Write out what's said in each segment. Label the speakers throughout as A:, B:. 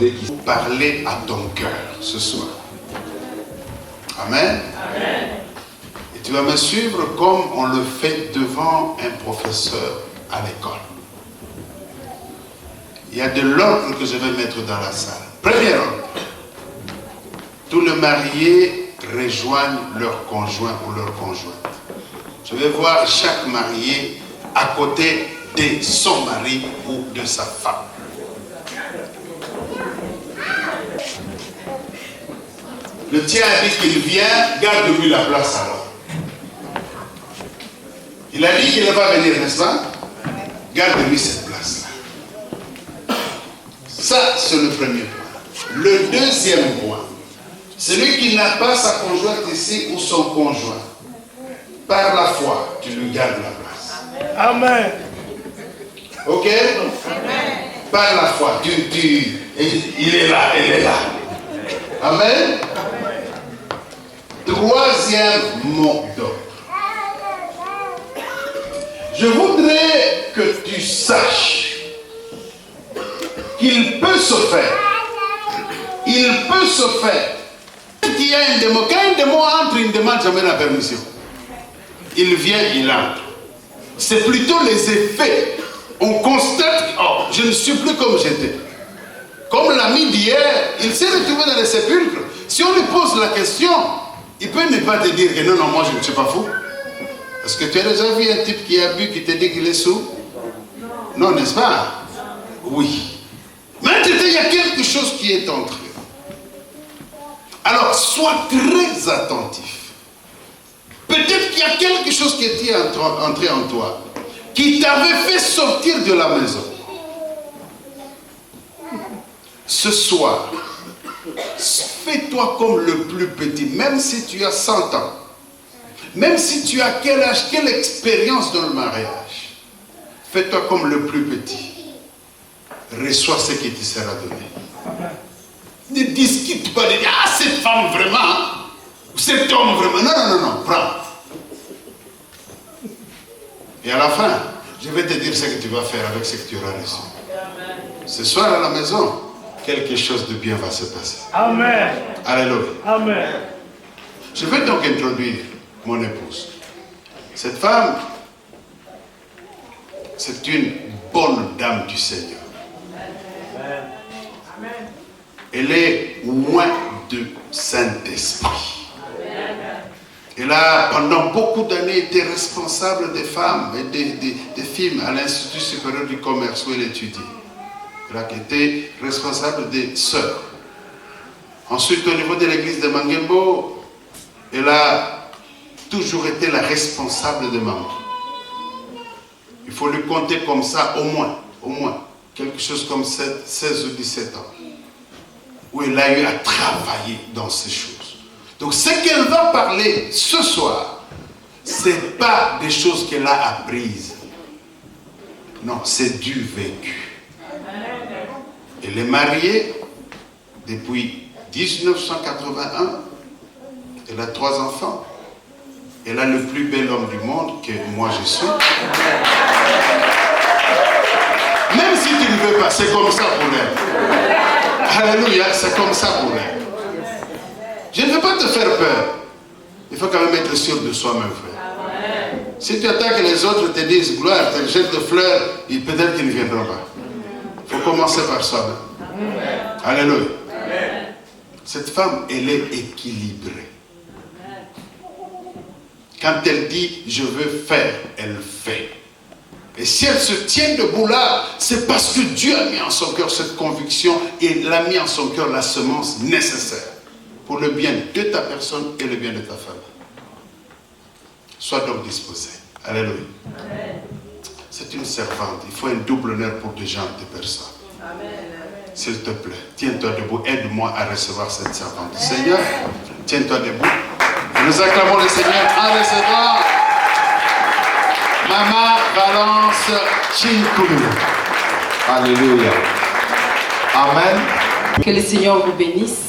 A: demander qu'il faut parler à ton cœur ce soir. Amen. Amen. Et tu vas me suivre comme on le fait devant un professeur à l'école. Il y a de l'ordre que je vais mettre dans la salle. Premier ordre. Tous les mariés rejoignent leur conjoint ou leur conjointe. Je vais voir chaque marié à côté de son mari ou de sa femme. Le tien a dit qu'il vient, garde-lui la place alors. Il a dit qu'il va venir, n'est-ce pas? Garde-lui cette place-là. Ça, c'est le premier point. Le deuxième point, celui qui n'a pas sa conjointe ici ou son conjoint, par la foi, tu lui gardes la place.
B: Amen.
A: Ok? Amen. Par la foi, il est là, elle est là. Amen. Troisième mot d'ordre. Je voudrais que tu saches qu'il peut se faire. Il peut se faire. Il y a un démon. Quand un démon entre, il ne demande jamais la permission. Il vient, il entre. C'est plutôt les effets. On constate, oh, je ne suis plus comme j'étais. Comme l'ami d'hier, il s'est retrouvé dans les sépulcres. Si on lui pose la question, il peut ne pas te dire que non, moi je ne suis pas fou. Est-ce que tu as déjà vu un type qui a bu, qui te dit qu'il est sous? Non, n'est-ce pas? Oui. Maintenant, il y a quelque chose qui est entré. Alors, sois très attentif. Peut-être qu'il y a quelque chose qui était entré en toi, qui t'avait fait sortir de la maison. Ce soir, fais-toi comme le plus petit, même si tu as 100 ans, même si tu as quel âge, quelle expérience dans le mariage, fais-toi comme le plus petit. Reçois ce qui te sera donné. Ne discute pas de dire, ah, cette femme vraiment, ou cet homme vraiment. Non, non, non, non, prends. Et à la fin, je vais te dire ce que tu vas faire avec ce que tu auras reçu. Ce soir à la maison, quelque chose de bien va se passer.
B: Amen.
A: Alléluia.
B: Amen.
A: Je vais donc introduire mon épouse. Cette femme, c'est une bonne dame du Seigneur. Elle est loin de Saint-Esprit. Elle a pendant beaucoup d'années été responsable des femmes et des filles à l'Institut supérieur du commerce où elle étudie. Elle a été responsable des sœurs. Ensuite, au niveau de l'église de Mangembo, elle a toujours été la responsable des membres. Il faut lui compter comme ça au moins, quelque chose comme 16 ou 17 ans, où elle a eu à travailler dans ces choses. Donc ce qu'elle va parler ce soir, ce n'est pas des choses qu'elle a apprises. Non, c'est du vécu. Elle est mariée depuis 1981. Elle a 3 enfants. Elle a le plus bel homme du monde que moi je suis. Même si tu ne veux pas, c'est comme ça pour elle. Alléluia, c'est comme ça pour elle. Je ne veux pas te faire peur. Il faut quand même être sûr de soi-même, frère. Si tu attends que les autres te disent gloire, te jettent des fleurs, peut-être qu'ils ne viendront pas. Il faut commencer par soi-même. Alléluia. Cette femme, elle est équilibrée. Quand elle dit je veux faire, elle fait. Et si elle se tient debout là, c'est parce que Dieu a mis en son cœur cette conviction et il a mis en son cœur la semence nécessaire pour le bien de ta personne et le bien de ta famille. Sois donc disposé. Alléluia. C'est une servante. Il faut un double honneur pour des gens, des personnes. S'il te plaît, tiens-toi debout. Aide-moi à recevoir cette servante. Seigneur, tiens-toi debout. Et nous acclamons le Seigneur en recevant Maman Valence Chinkoulou.
C: Alléluia. Amen.
D: Que le Seigneur vous bénisse.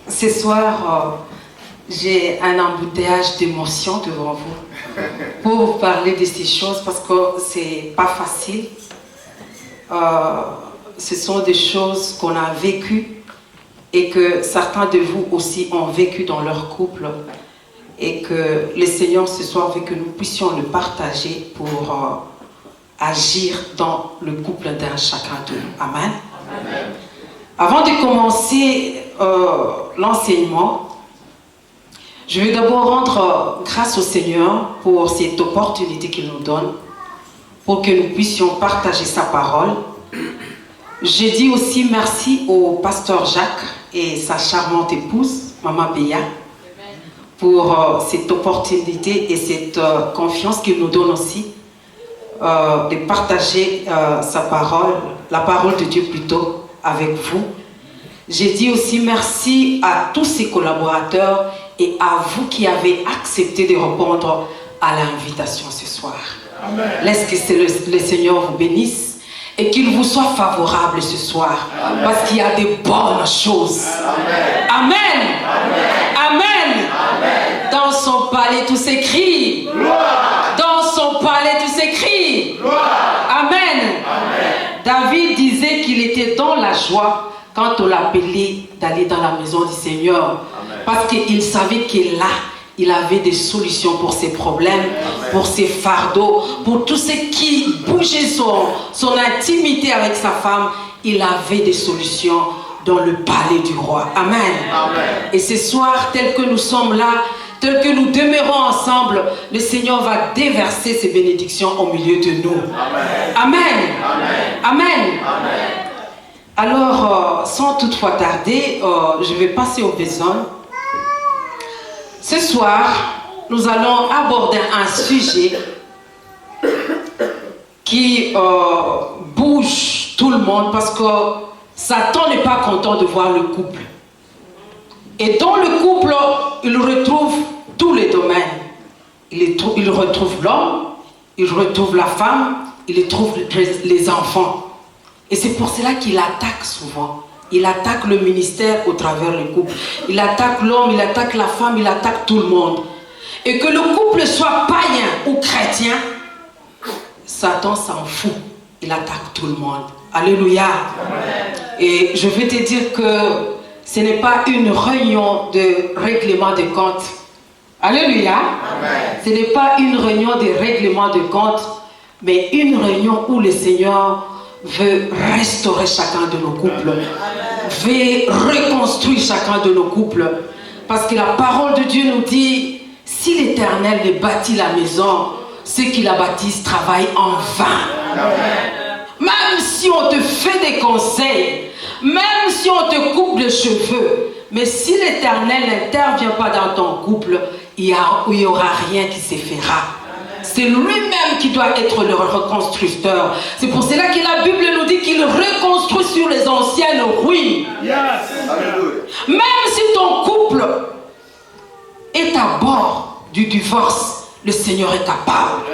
D: Ce soir, j'ai un embouteillage d'émotions devant vous pour vous parler de ces choses parce que c'est pas facile. ce sont des choses qu'on a vécues et que certains de vous aussi ont vécu dans leur couple et que le Seigneur ce soir veut que nous puissions le partager pour agir dans le couple d'un chacun de nous. Amen. Amen. Avant de commencer l'enseignement, je vais d'abord rendre grâce au Seigneur pour cette opportunité qu'il nous donne, pour que nous puissions partager sa parole. Je dis aussi merci au pasteur Jacques et sa charmante épouse, Maman Béa, pour cette opportunité et cette confiance qu'il nous donne aussi de partager sa parole, la parole de Dieu plutôt, avec vous. J'ai dit aussi merci à tous ses collaborateurs et à vous qui avez accepté de répondre à l'invitation ce soir. Amen. Laisse que le Seigneur vous bénisse et qu'il vous soit favorable ce soir. Amen. Parce qu'il y a des bonnes choses. Amen. Amen. Amen. Amen. Amen. Dans son palais tout s'écrit. Gloire. Dans son palais tout s'écrit. Gloire. Amen. Amen. David disait qu'il était dans la joie quand on l'appelait d'aller dans la maison du Seigneur. Amen. Parce qu'il savait que là, il avait des solutions pour ses problèmes, amen, pour ses fardeaux, pour tout ce qui bougeait son intimité avec sa femme. Il avait des solutions dans le palais du roi. Amen. Amen. Et ce soir, tel que nous sommes là, tel que nous demeurons ensemble, le Seigneur va déverser ses bénédictions au milieu de nous. Amen. Amen. Amen. Amen. Amen. Alors, sans toutefois tarder, je vais passer au besoin. Ce soir, nous allons aborder un sujet qui bouge tout le monde parce que Satan n'est pas content de voir le couple. Et dans le couple, il retrouve tous les domaines. Il retrouve l'homme, il retrouve la femme, il retrouve les enfants. Et c'est pour cela qu'il attaque souvent. Il attaque le ministère au travers du couple. Il attaque l'homme, il attaque la femme, il attaque tout le monde. Et que le couple soit païen ou chrétien, Satan s'en fout. Il attaque tout le monde. Alléluia. Amen. Et je vais te dire que ce n'est pas une réunion de règlement de compte. Alléluia. Amen. Ce n'est pas une réunion de règlement de compte, mais une réunion où le Seigneur veut restaurer chacun de nos couples, veut reconstruire chacun de nos couples, parce que la parole de Dieu nous dit, si l'Éternel ne bâtit la maison, ceux qui la bâtissent travaillent en vain. Même si on te fait des conseils, même si on te coupe les cheveux, mais si l'Éternel n'intervient pas dans ton couple, il n'y aura rien qui se fera. C'est lui-même qui doit être le reconstructeur. C'est pour cela que la Bible nous dit qu'il reconstruit sur les anciennes ruines. Yes. Même si ton couple est à bord du divorce, le Seigneur est capable.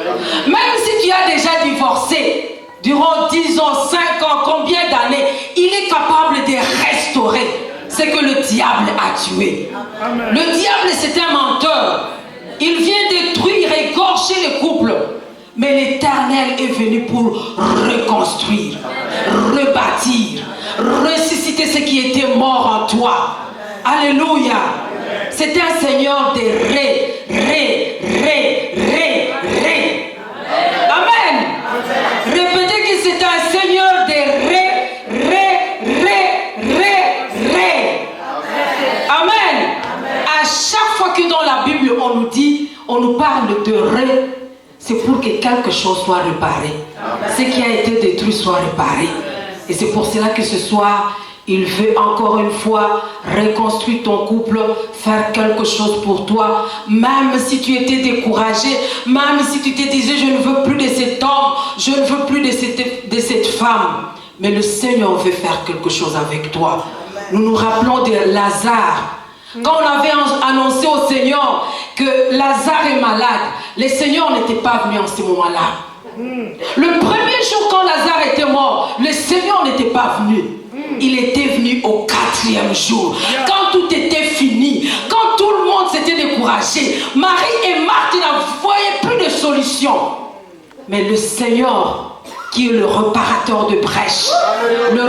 D: Même si tu as déjà divorcé durant 10 ans, 5 ans, combien d'années, il est capable de restaurer ce que le diable a tué. Amen. Le diable, c'est un menteur. Il vient détruire, égorger les couples. Mais l'Éternel est venu pour reconstruire, rebâtir, ressusciter ce qui était mort en toi. Alléluia. C'est un Seigneur de Amen. Répétez que c'est un Seigneur de Amen. À chaque fois que dans la Bible on nous dit, on nous parle de c'est pour que quelque chose soit réparé. Ce qui a été détruit soit réparé. Et c'est pour cela que ce soir, il veut encore une fois reconstruire ton couple, faire quelque chose pour toi. Même si tu étais découragé, même si tu te disais, je ne veux plus de cet homme, je ne veux plus de cette femme. Mais le Seigneur veut faire quelque chose avec toi. Nous nous rappelons de Lazare. Quand on avait annoncé au Seigneur que Lazare est malade, le Seigneur n'était pas venu en ce moment-là. Le premier jour quand Lazare était mort, le Seigneur n'était pas venu. Il était venu au 4e jour. Quand tout était fini, quand tout le monde s'était découragé, Marie et Marthe ne voyaient plus de solution. Mais le Seigneur, qui est le réparateur de brèches, le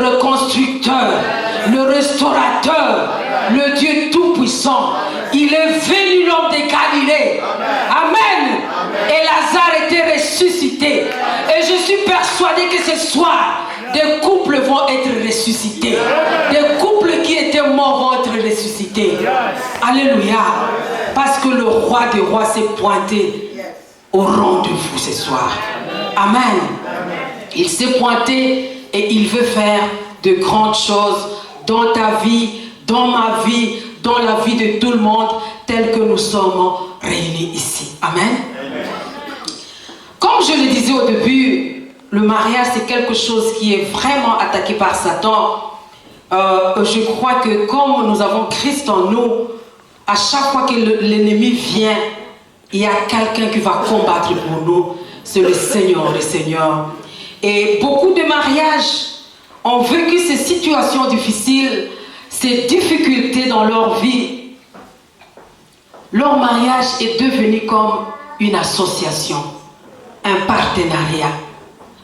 D: persuadé que ce soir, des couples vont être ressuscités. Des couples qui étaient morts vont être ressuscités. Alléluia. Parce que le roi des rois s'est pointé au rendez-vous ce soir. Amen. Il s'est pointé et il veut faire de grandes choses dans ta vie, dans ma vie, dans la vie de tout le monde, tel que nous sommes réunis ici. Amen. Comme je le disais au début, le mariage c'est quelque chose qui est vraiment attaqué par Satan. Je crois que comme nous avons Christ en nous, à chaque fois que l'ennemi vient, il y a quelqu'un qui va combattre pour nous. C'est le Seigneur, le Seigneur. Et beaucoup de mariages ont vécu ces situations difficiles, ces difficultés dans leur vie. Leur mariage est devenu comme une association, un partenariat.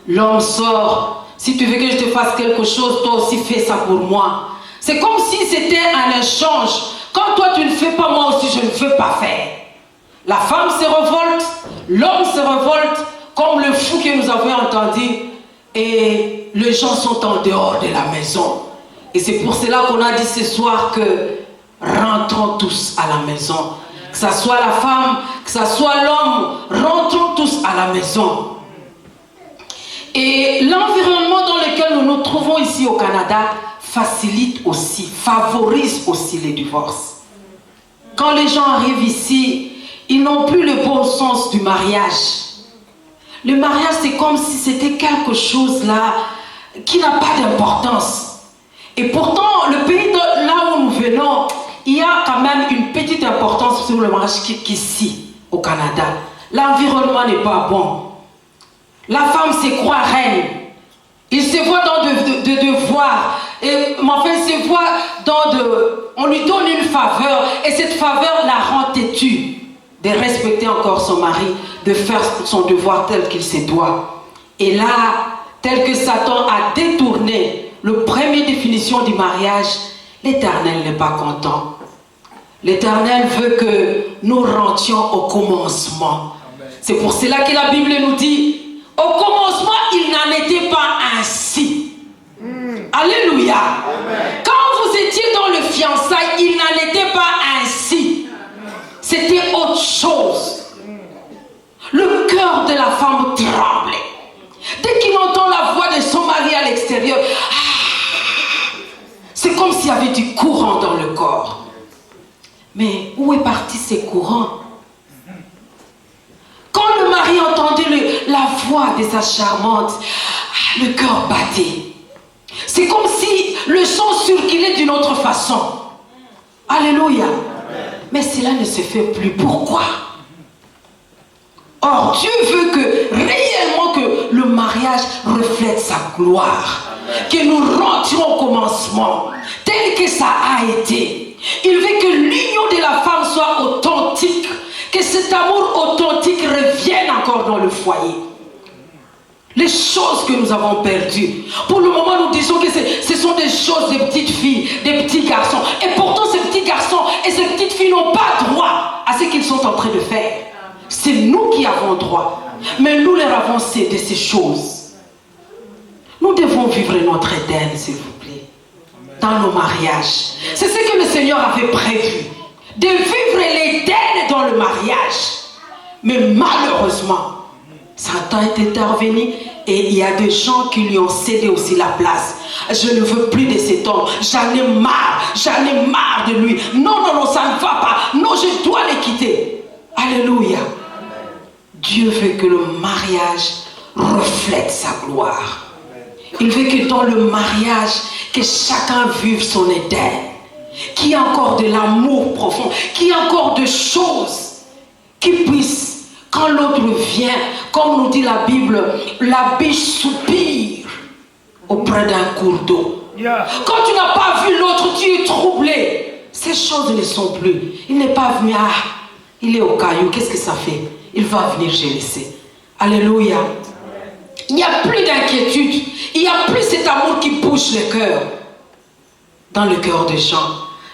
D: L'homme sort, si tu veux que je te fasse quelque chose, toi aussi fais ça pour moi. C'est comme si c'était un échange. Quand toi tu ne fais pas, moi aussi je ne veux pas faire. La femme se révolte, l'homme se révolte, comme le fou que nous avons entendu. Et les gens sont en dehors de la maison. Et c'est pour cela qu'on a dit ce soir que rentrons tous à la maison. Que ce soit la femme, que ce soit l'homme, rentrons tous à la maison. Et l'environnement dans lequel nous nous trouvons ici au Canada facilite aussi, favorise aussi les divorces. Quand les gens arrivent ici, ils n'ont plus le bon sens du mariage. Le mariage, c'est comme si c'était quelque chose là qui n'a pas d'importance. Et pourtant, le pays là où nous venons, il y a quand même une petite importance sur le mariage qu'ici, au Canada. L'environnement n'est pas bon. La femme se croit reine. Il se voit dans de devoirs. Et enfin, il se voit dans on lui donne une faveur. Et cette faveur la rend têtue. De respecter encore son mari, de faire son devoir tel qu'il se doit. Et là, tel que Satan a détourné la première définition du mariage, l'Éternel n'est pas content. L'Éternel veut que nous rentrions au commencement. C'est pour cela que la Bible nous dit, au commencement, il n'en était pas ainsi. Alléluia. Amen. Quand vous étiez dans le fiançailles, il n'en était pas ainsi. C'était autre chose. Le cœur de la femme tremblait. Dès qu'il entend la voix de son mari à l'extérieur, c'est comme s'il y avait du courant dans le corps. Mais où est parti ce courant? Quand le mari entendait la voix de sa charmante, le cœur battait. C'est comme si le sang circulait d'une autre façon. Alléluia. Mais cela ne se fait plus. Pourquoi? Or, Dieu veut que réellement que le mariage reflète sa gloire. Que nous rentrions au commencement, tel que ça a été. Il veut que l'union de la femme soit authentique. Que cet amour authentique revienne encore dans le foyer. Les choses que nous avons perdues. Pour le moment, nous disons que ce sont des choses des petites filles, des petits garçons. Et pourtant, ces petits garçons et ces petites filles n'ont pas droit à ce qu'ils sont en train de faire. C'est nous qui avons droit. Mais nous leur avons cédé ces choses. Nous devons vivre notre Éden, s'il vous plaît. Dans nos mariages. C'est ce que le Seigneur avait prévu. De vivre l'Éden dans le mariage. Mais malheureusement, Satan est intervenu et il y a des gens qui lui ont cédé aussi la place. Je ne veux plus de cet homme. J'en ai marre de lui. Non, ça ne va pas. Non, je dois le quitter. Alléluia. Dieu veut que le mariage reflète sa gloire. Il veut que dans le mariage, que chacun vive son Éden. Qu'il y ait encore de l'amour profond. Qu'il y ait encore de choses qui puissent. Quand l'autre vient, comme nous dit la Bible, la biche soupire auprès d'un cours d'eau. Quand tu n'as pas vu l'autre, tu es troublé. Ces choses ne sont plus. Il n'est pas venu, il est au caillou, qu'est-ce que ça fait? Il va venir, je le sais. Alléluia. Il n'y a plus d'inquiétude. Il n'y a plus cet amour qui bouge le cœur. Dans le cœur des gens.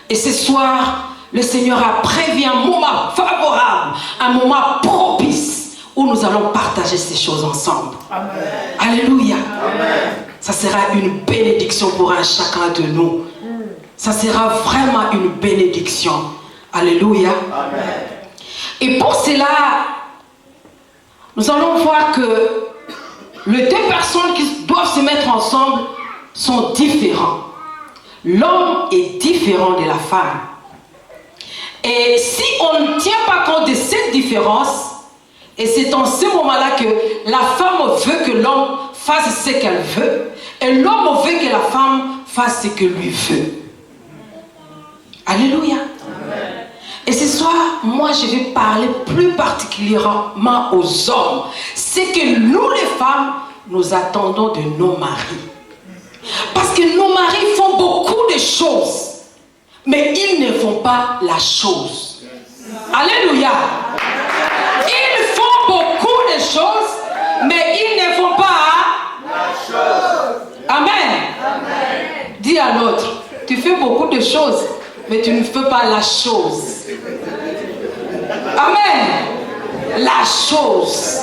D: Et ce soir, le Seigneur a prévu un moment favorable, un moment propice, où nous allons partager ces choses ensemble.
B: Amen.
D: Alléluia.
B: Amen.
D: Ça sera une bénédiction pour un chacun de nous. Ça sera vraiment une bénédiction. Alléluia.
B: Amen.
D: Et pour cela, nous allons voir que les deux personnes qui doivent se mettre ensemble sont différents. L'homme est différent de la femme. Et si on ne tient pas compte de cette différence, et c'est en ce moment-là que la femme veut que l'homme fasse ce qu'elle veut, et l'homme veut que la femme fasse ce que lui veut. Alléluia.
B: Amen.
D: Et ce soir, moi je vais parler plus particulièrement aux hommes. C'est que nous les femmes, nous attendons de nos maris. Parce que nos maris font beaucoup de choses, mais ils ne font pas la chose. Alléluia. Ils font beaucoup de choses, mais ils ne font pas la chose. Amen. Amen. Dis à l'autre, tu fais beaucoup de choses, mais tu ne fais pas la chose. Amen. La chose.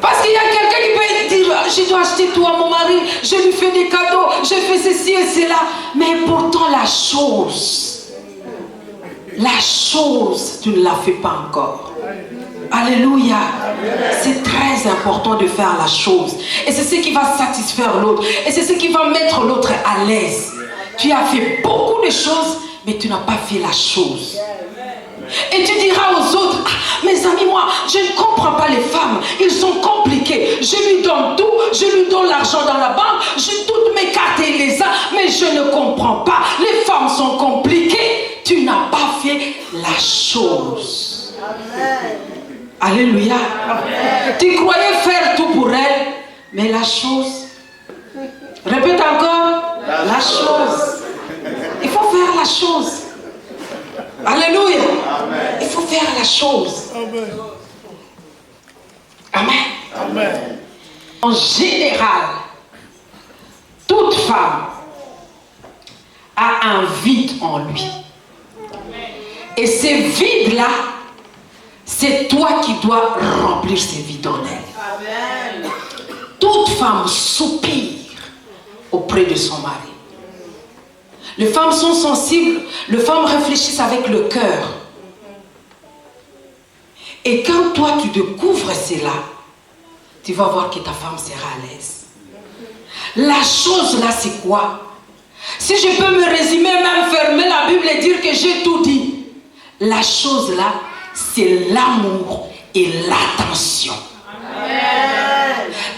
D: Parce qu'il y a quelqu'un qui peut dire, je dois acheter tout à mon mari, je lui fais des cadeaux, je fais ceci et cela. Mais pourtant la chose, tu ne la fais pas encore. Alléluia. C'est très important de faire la chose. Et c'est ce qui va satisfaire l'autre. Et c'est ce qui va mettre l'autre à l'aise. Tu as fait beaucoup de choses, mais tu n'as pas fait la chose. Et tu diras aux autres, ah, mes amis, moi, je ne comprends pas les femmes. Ils sont compliqués. Je lui donne tout, je lui donne l'argent dans la banque, j'ai toutes mes cartes et les a, mais je ne comprends pas. Les femmes sont compliquées. Tu n'as pas fait la chose. Amen. Alléluia. Amen. Tu croyais faire tout pour elle, mais la chose. Répète encore. La chose. Il faut faire la chose. Alléluia. Amen. Il faut faire la chose. Amen. Amen. Amen. En général, toute femme a un vide en lui. Et ce vide-là, c'est toi qui dois remplir ce vide en elle. Amen. Toute femme soupire auprès de son mari. Les femmes sont sensibles, les femmes réfléchissent avec le cœur. Et quand toi tu découvres cela, tu vas voir que ta femme sera à l'aise. La chose là, c'est quoi? Si je peux me résumer, même fermer la Bible et dire que j'ai tout dit, la chose là, c'est l'amour et l'attention.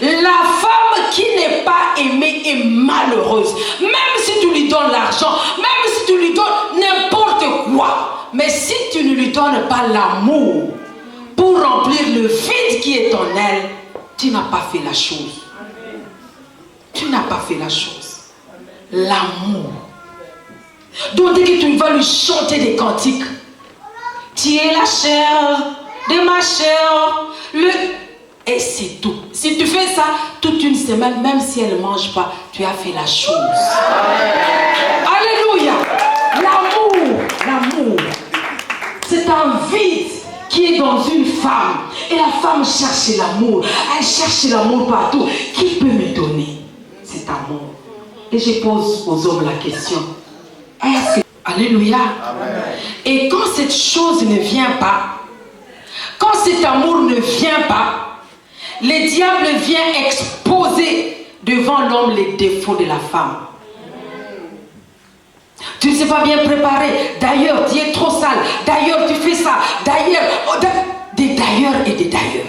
D: La femme qui n'est pas aimée est malheureuse. Même si tu lui donnes l'argent, même si tu lui donnes n'importe quoi, mais si tu ne lui donnes pas l'amour pour remplir le vide qui est en elle, tu n'as pas fait la chose. Tu n'as pas fait la chose. L'amour. Donc dès que tu vas lui chanter des cantiques, tu es la chair de ma chair, et c'est tout. Si tu fais ça toute une semaine, même si elle ne mange pas, tu as fait la chose. Alléluia. L'amour. C'est un vide qui est dans une femme. Et la femme cherche l'amour. Elle cherche l'amour partout. Qui peut me donner cet amour? Et je pose aux hommes la question. Est-ce que... Alléluia. Amen. Et quand cette chose ne vient pas, quand cet amour ne vient pas, le diable vient exposer devant l'homme les défauts de la femme. Tu ne sais pas bien préparer. D'ailleurs, tu es trop sale. D'ailleurs, tu fais ça. D'ailleurs, des d'ailleurs et des d'ailleurs.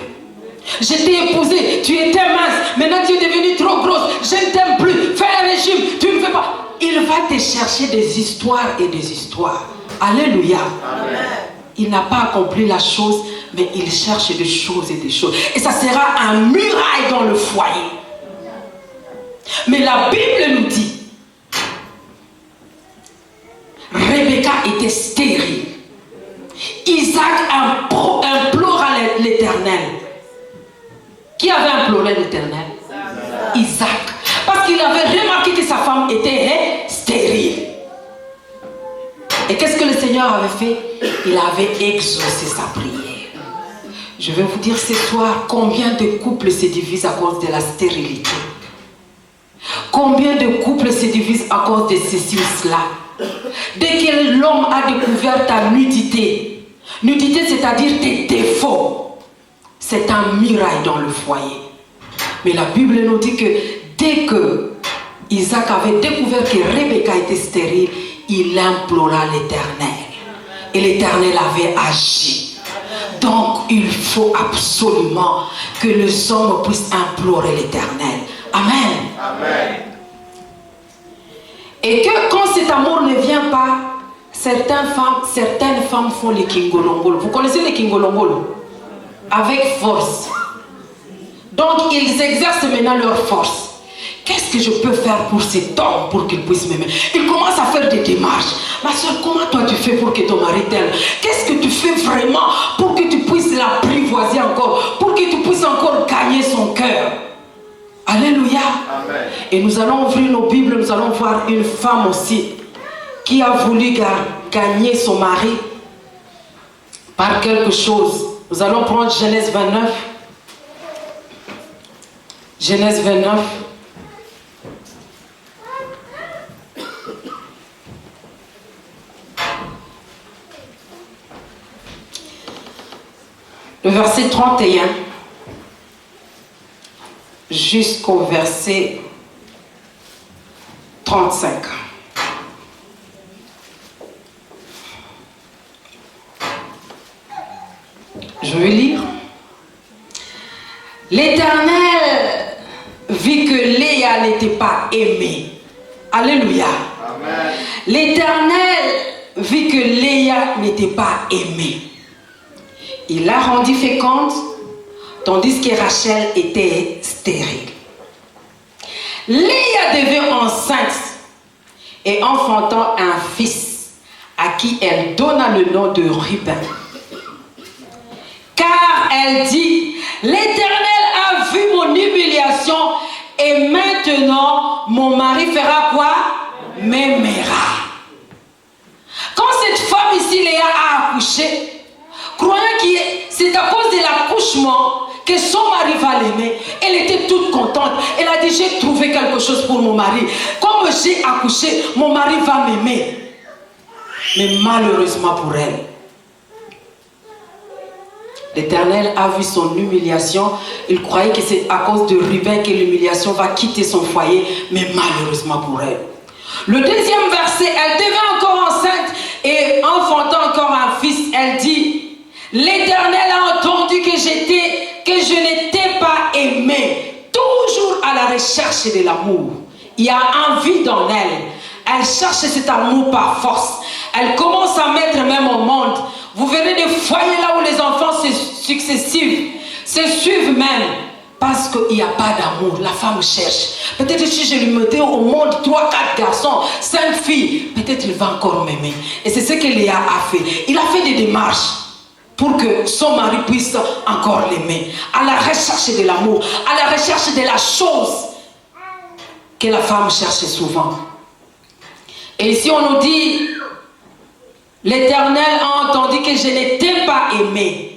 D: Je t'ai épousé, tu étais mince. Maintenant, tu es devenue trop grosse. Je ne t'aime plus. Fais un régime. Tu ne fais pas. Il va te chercher des histoires et des histoires. Alléluia. Amen. Il n'a pas accompli la chose, mais il cherche des choses et des choses. Et ça sera un muraille dans le foyer. Mais la Bible nous dit, Rebecca était stérile. Isaac implora l'Éternel. Qui avait imploré l'Éternel? Isaac. Parce qu'il avait remarqué que sa femme était stérile. Et qu'est-ce que le Seigneur avait fait? il avait exaucé sa prière. Je vais vous dire ce soir combien de couples se divisent à cause de la stérilité. Combien de couples se divisent à cause de ceci ou cela. Dès que l'homme a découvert ta nudité, nudité c'est-à-dire tes défauts, c'est un miracle dans le foyer. Mais la Bible nous dit que dès que Isaac avait découvert que Rebecca était stérile, il implora l'Éternel. Et l'Éternel avait agi. Donc il faut absolument que les hommes puissent implorer l'Éternel. Amen.
C: Amen.
D: Et que quand cet amour ne vient pas, certaines femmes font les kingolombolo. Vous connaissez les kingolombolo? Avec force. Donc ils exercent maintenant leur force. Qu'est-ce que je peux faire pour cet homme pour qu'il puisse m'aimer? Ils commencent à faire des démarches. Ma soeur, comment toi tu fais pour que ton mari t'aime? Qu'est-ce que tu fais vraiment pour que tu puisses l'apprivoiser encore? Pour que tu puisses encore gagner son cœur? Alléluia.
C: Amen.
D: Et nous allons ouvrir nos Bibles, nous allons voir une femme aussi qui a voulu gagner son mari par quelque chose. Nous allons prendre Genèse 29. Genèse 29. Le verset 31 jusqu'au verset 35. Je vais lire. L'Éternel vit que Léa n'était pas aimée. Alléluia.
C: Amen.
D: L'Éternel vit que Léa n'était pas aimée. Il la rendit féconde, tandis que Rachel était stérile. Léa devint enceinte et enfantant un fils, à qui elle donna le nom de Ruben. Car elle dit, l'Éternel a vu mon humiliation et maintenant mon mari fera quoi? M'aimera. Quand cette femme ici, Léa, a accouché, croyant que c'est à cause de l'accouchement que son mari va l'aimer, elle était toute contente. Elle a dit, j'ai trouvé quelque chose pour mon mari. Comme j'ai accouché, mon mari va m'aimer. Mais malheureusement pour elle, l'Éternel a vu son humiliation. Il croyait que c'est à cause de Ruben que l'humiliation va quitter son foyer, mais malheureusement pour elle. Le deuxième verset, elle devint encore enceinte et enfantant encore un fils. Elle dit, l'Éternel a entendu que je n'étais pas aimée. Toujours à la recherche de l'amour. Il y a envie dans elle. Elle cherche cet amour par force. Elle commence à mettre même au monde. Vous verrez des foyers là où les enfants se suivent même. Parce qu'il n'y a pas d'amour. La femme cherche. Peut-être si je lui mettais au monde 3, 4 garçons, 5 filles, peut-être il va encore m'aimer. Et c'est ce que Léa a fait. Il a fait des démarches pour que son mari puisse encore l'aimer. À la recherche de l'amour, à la recherche de la chose que la femme cherche souvent. Et ici on nous dit, l'Éternel a entendu que je n'étais pas aimée.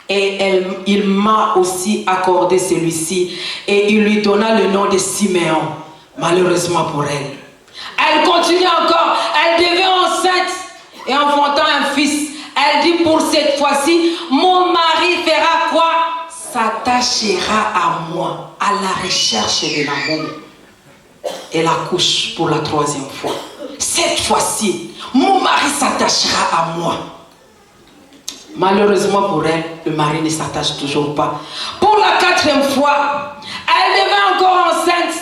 D: Et il m'a aussi accordé celui-ci. Et il lui donna le nom de Siméon. Malheureusement pour elle. Elle continue encore. Elle devient enceinte et enfantant un fils. Elle dit pour cette fois-ci, mon mari fera quoi? S'attachera à moi, à la recherche de l'amour. Elle accouche pour la 3e fois. Cette fois-ci, mon mari s'attachera à moi. Malheureusement pour elle, le mari ne s'attache toujours pas. Pour la 4e fois, elle devint encore enceinte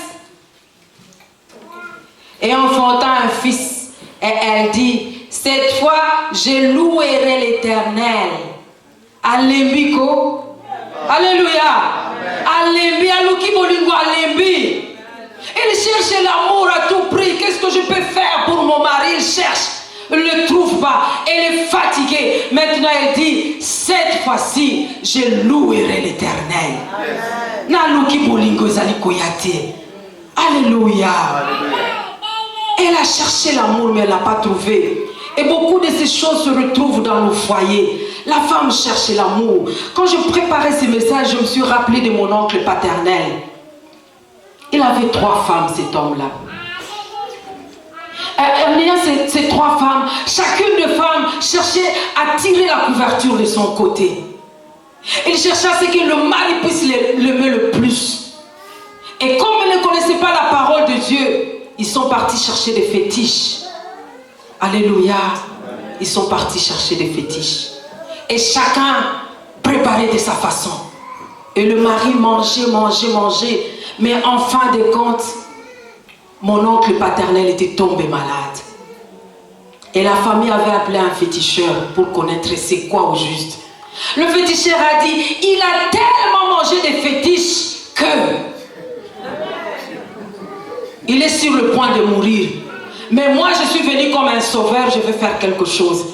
D: et enfantant un fils. Et elle dit, cette fois, je louerai l'Éternel. Alléluia. Alléluia. Alléluia. Alléluia. Il cherche l'amour à tout prix. Qu'est-ce que je peux faire pour mon mari? Il cherche. Il ne le trouve pas. Elle est fatiguée. Maintenant, elle dit, cette fois-ci, je louerai l'Éternel. Alléluia. Elle a cherché l'amour, mais elle n'a pas trouvé. Et beaucoup de ces choses se retrouvent dans nos foyers. La femme cherche l'amour. Quand je préparais ces messages, je me suis rappelé de mon oncle paternel. Il avait 3 femmes, cet homme-là. En ayant ces 3 femmes, chacune des femmes cherchait à tirer la couverture de son côté. Il cherchait à ce que le mari puisse l'aimer le plus. Et comme ils ne connaissaient pas la parole de Dieu, ils sont partis chercher des fétiches. Alléluia. Ils sont partis chercher des fétiches. Et chacun préparait de sa façon. Et le mari mangeait. Mais en fin de compte, mon oncle paternel était tombé malade. Et la famille avait appelé un féticheur pour connaître c'est quoi au juste. Le féticheur a dit, il a tellement mangé des fétiches que il est sur le point de mourir. Mais moi, je suis venu comme un sauveur, je vais faire quelque chose.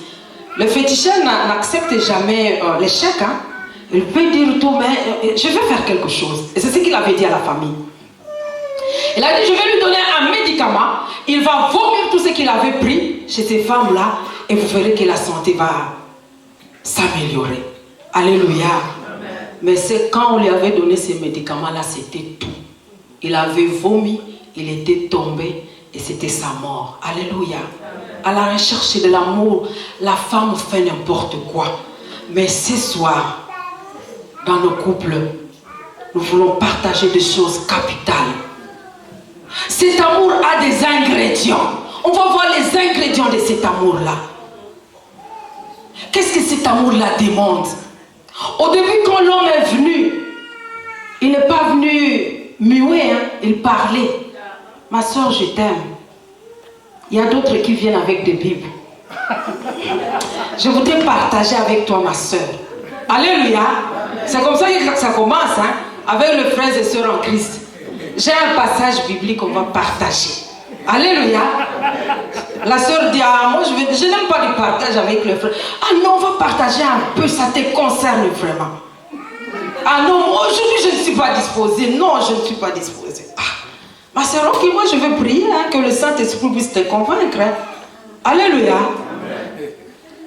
D: Le féticheur n'accepte jamais l'échec. Hein? Il peut dire tout, mais je vais faire quelque chose. Et c'est ce qu'il avait dit à la famille. Il a dit, je vais lui donner un médicament. Il va vomir tout ce qu'il avait pris chez ces femmes-là. Et vous verrez que la santé va s'améliorer. Alléluia. Amen. Mais c'est quand on lui avait donné ces médicaments-là, c'était tout. Il avait vomi, il était tombé et c'était sa mort. Alléluia. Amen. À la recherche de l'amour, la femme fait n'importe quoi. Mais ce soir, dans nos couples, nous voulons partager des choses capitales. Cet amour a des ingrédients. On va voir les ingrédients de cet amour-là. Qu'est-ce que cet amour-là demande? Au début, quand l'homme est venu, il n'est pas venu muet, hein? Il parlait. Ma soeur, je t'aime. Il y a d'autres qui viennent avec des Bibles. Je voudrais partager avec toi, ma soeur. Alléluia. C'est comme ça que ça commence, hein? Avec les frères et sœurs en Christ. J'ai un passage biblique qu'on va partager. Alléluia. La sœur dit, ah, moi je n'aime pas le partage avec le frère. Ah non, on va partager un peu, ça te concerne vraiment. Ah non, aujourd'hui je ne suis pas disposée. Non, je ne suis pas disposée. Ah, ma sœur, ok, moi je vais prier, hein, que le Saint-Esprit puisse te convaincre. Hein. Alléluia.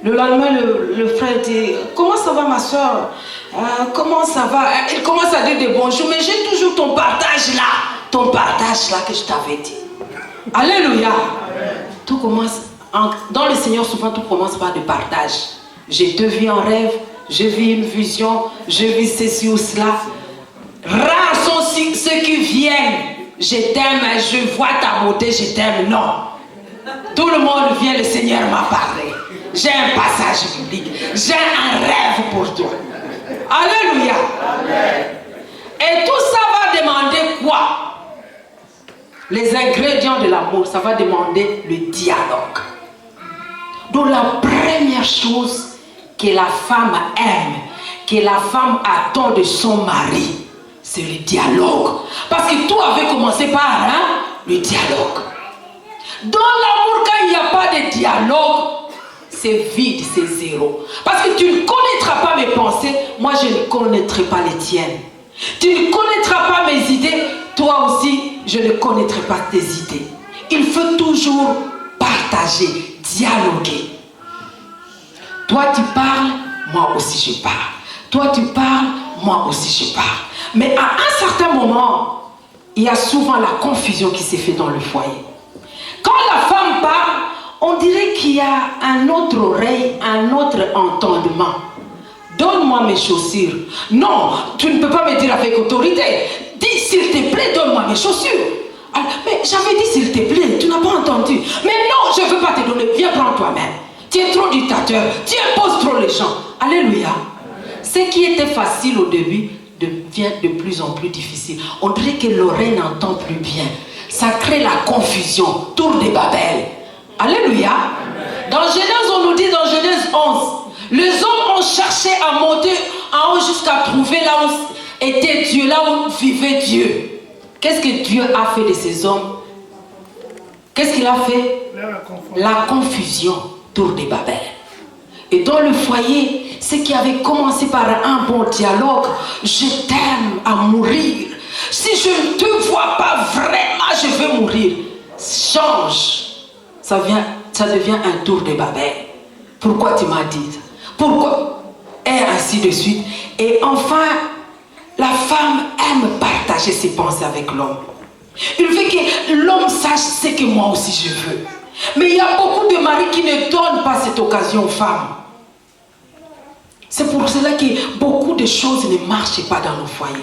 D: Le lendemain, le frère dit, comment ça va ma soeur? Comment ça va? Il commence à dire des bonjours, mais j'ai toujours ton partage là que je t'avais dit. Alléluia. Amen. Tout commence, dans le Seigneur souvent tout commence par du partage. Je te vis en rêve, je vis une vision, je vis ceci ou cela. Rares sont ceux qui viennent. Je t'aime, je vois ta beauté, je t'aime. Non. Tout le monde vient, le Seigneur m'a parlé. J'ai un passage biblique. J'ai un rêve pour toi. Alléluia. Amen. Et tout ça va demander quoi? Les ingrédients de l'amour, ça va demander le dialogue. Donc la première chose que la femme aime, que la femme attend de son mari, c'est le dialogue. Parce que tout avait commencé par le dialogue. Dans l'amour, quand il n'y a pas de dialogue, c'est vide, c'est zéro. Parce que tu ne connaîtras pas mes pensées, moi je ne connaîtrai pas les tiennes. Tu ne connaîtras pas mes idées, toi aussi je ne connaîtrai pas tes idées. Il faut toujours partager, dialoguer. Toi tu parles, moi aussi je parle. Toi tu parles, moi aussi je parle. Mais à un certain moment, il y a souvent la confusion qui s'est faite dans le foyer. Quand la femme parle, on dirait qu'il y a un autre oreille, un autre entendement. Donne-moi mes chaussures. Non, tu ne peux pas me dire avec autorité. Dis s'il te plaît, donne-moi mes chaussures. Alors, mais j'avais dit s'il te plaît, tu n'as pas entendu. Mais non, je ne veux pas te donner, viens prendre toi-même. Tu es trop dictateur, tu imposes trop les gens. Alléluia. Ce qui était facile au début devient de plus en plus difficile. On dirait que l'oreille n'entend plus bien. Ça crée la confusion, tour de Babel. Alléluia. Dans Genèse, on nous dit dans Genèse 11, les hommes ont cherché à monter en haut jusqu'à trouver là où était Dieu, là où vivait Dieu. Qu'est-ce que Dieu a fait de ces hommes? Qu'est-ce qu'il a fait? La confusion, tour de Babel. Et dans le foyer, ce qui avait commencé par un bon dialogue, je t'aime à mourir. Si je ne te vois pas vraiment, je vais mourir. Change. Ça ça devient un tour de Babel. Pourquoi tu m'as dit? Pourquoi? Et ainsi de suite. Et enfin, la femme aime partager ses pensées avec l'homme. Il veut que l'homme sache ce que moi aussi je veux. Mais il y a beaucoup de maris qui ne donnent pas cette occasion aux femmes. C'est pour cela que beaucoup de choses ne marchent pas dans nos foyers.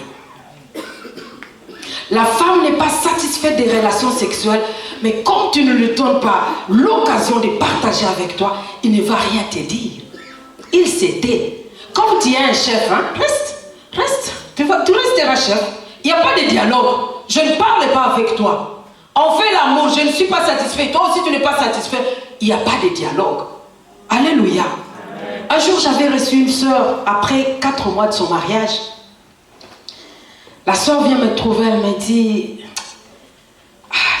D: La femme n'est pas satisfaite des relations sexuelles, mais comme tu ne lui donnes pas l'occasion de partager avec toi, il ne va rien te dire. Il se tait. Comme tu es un chef, hein, reste. Tu resteras chef. Il n'y a pas de dialogue. Je ne parle pas avec toi. On fait l'amour, je ne suis pas satisfait. Toi aussi, tu n'es pas satisfait. Il n'y a pas de dialogue. Alléluia. Un jour, j'avais reçu une soeur après 4 mois de son mariage. La soeur vient me trouver, elle me dit,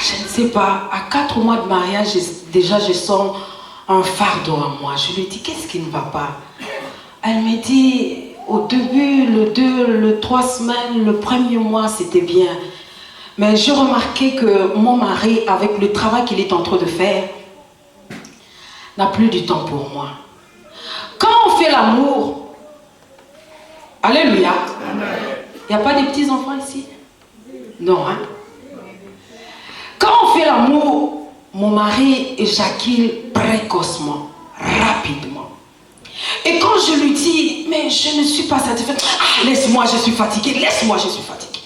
D: je ne sais pas, à 4 mois de mariage, déjà je sens un fardeau en moi. Je lui dis, qu'est-ce qui ne va pas? Elle me dit, au début, le 3 semaines, le premier mois, c'était bien. Mais j'ai remarqué que mon mari, avec le travail qu'il est en train de faire, n'a plus du temps pour moi. Quand on fait l'amour, alléluia, il n'y a pas de petits enfants ici? Non, hein? Quand on fait l'amour, mon mari éjacule précocement, rapidement. Et quand je lui dis, mais je ne suis pas satisfaite, laisse-moi, je suis fatiguée, laisse-moi, je suis fatiguée.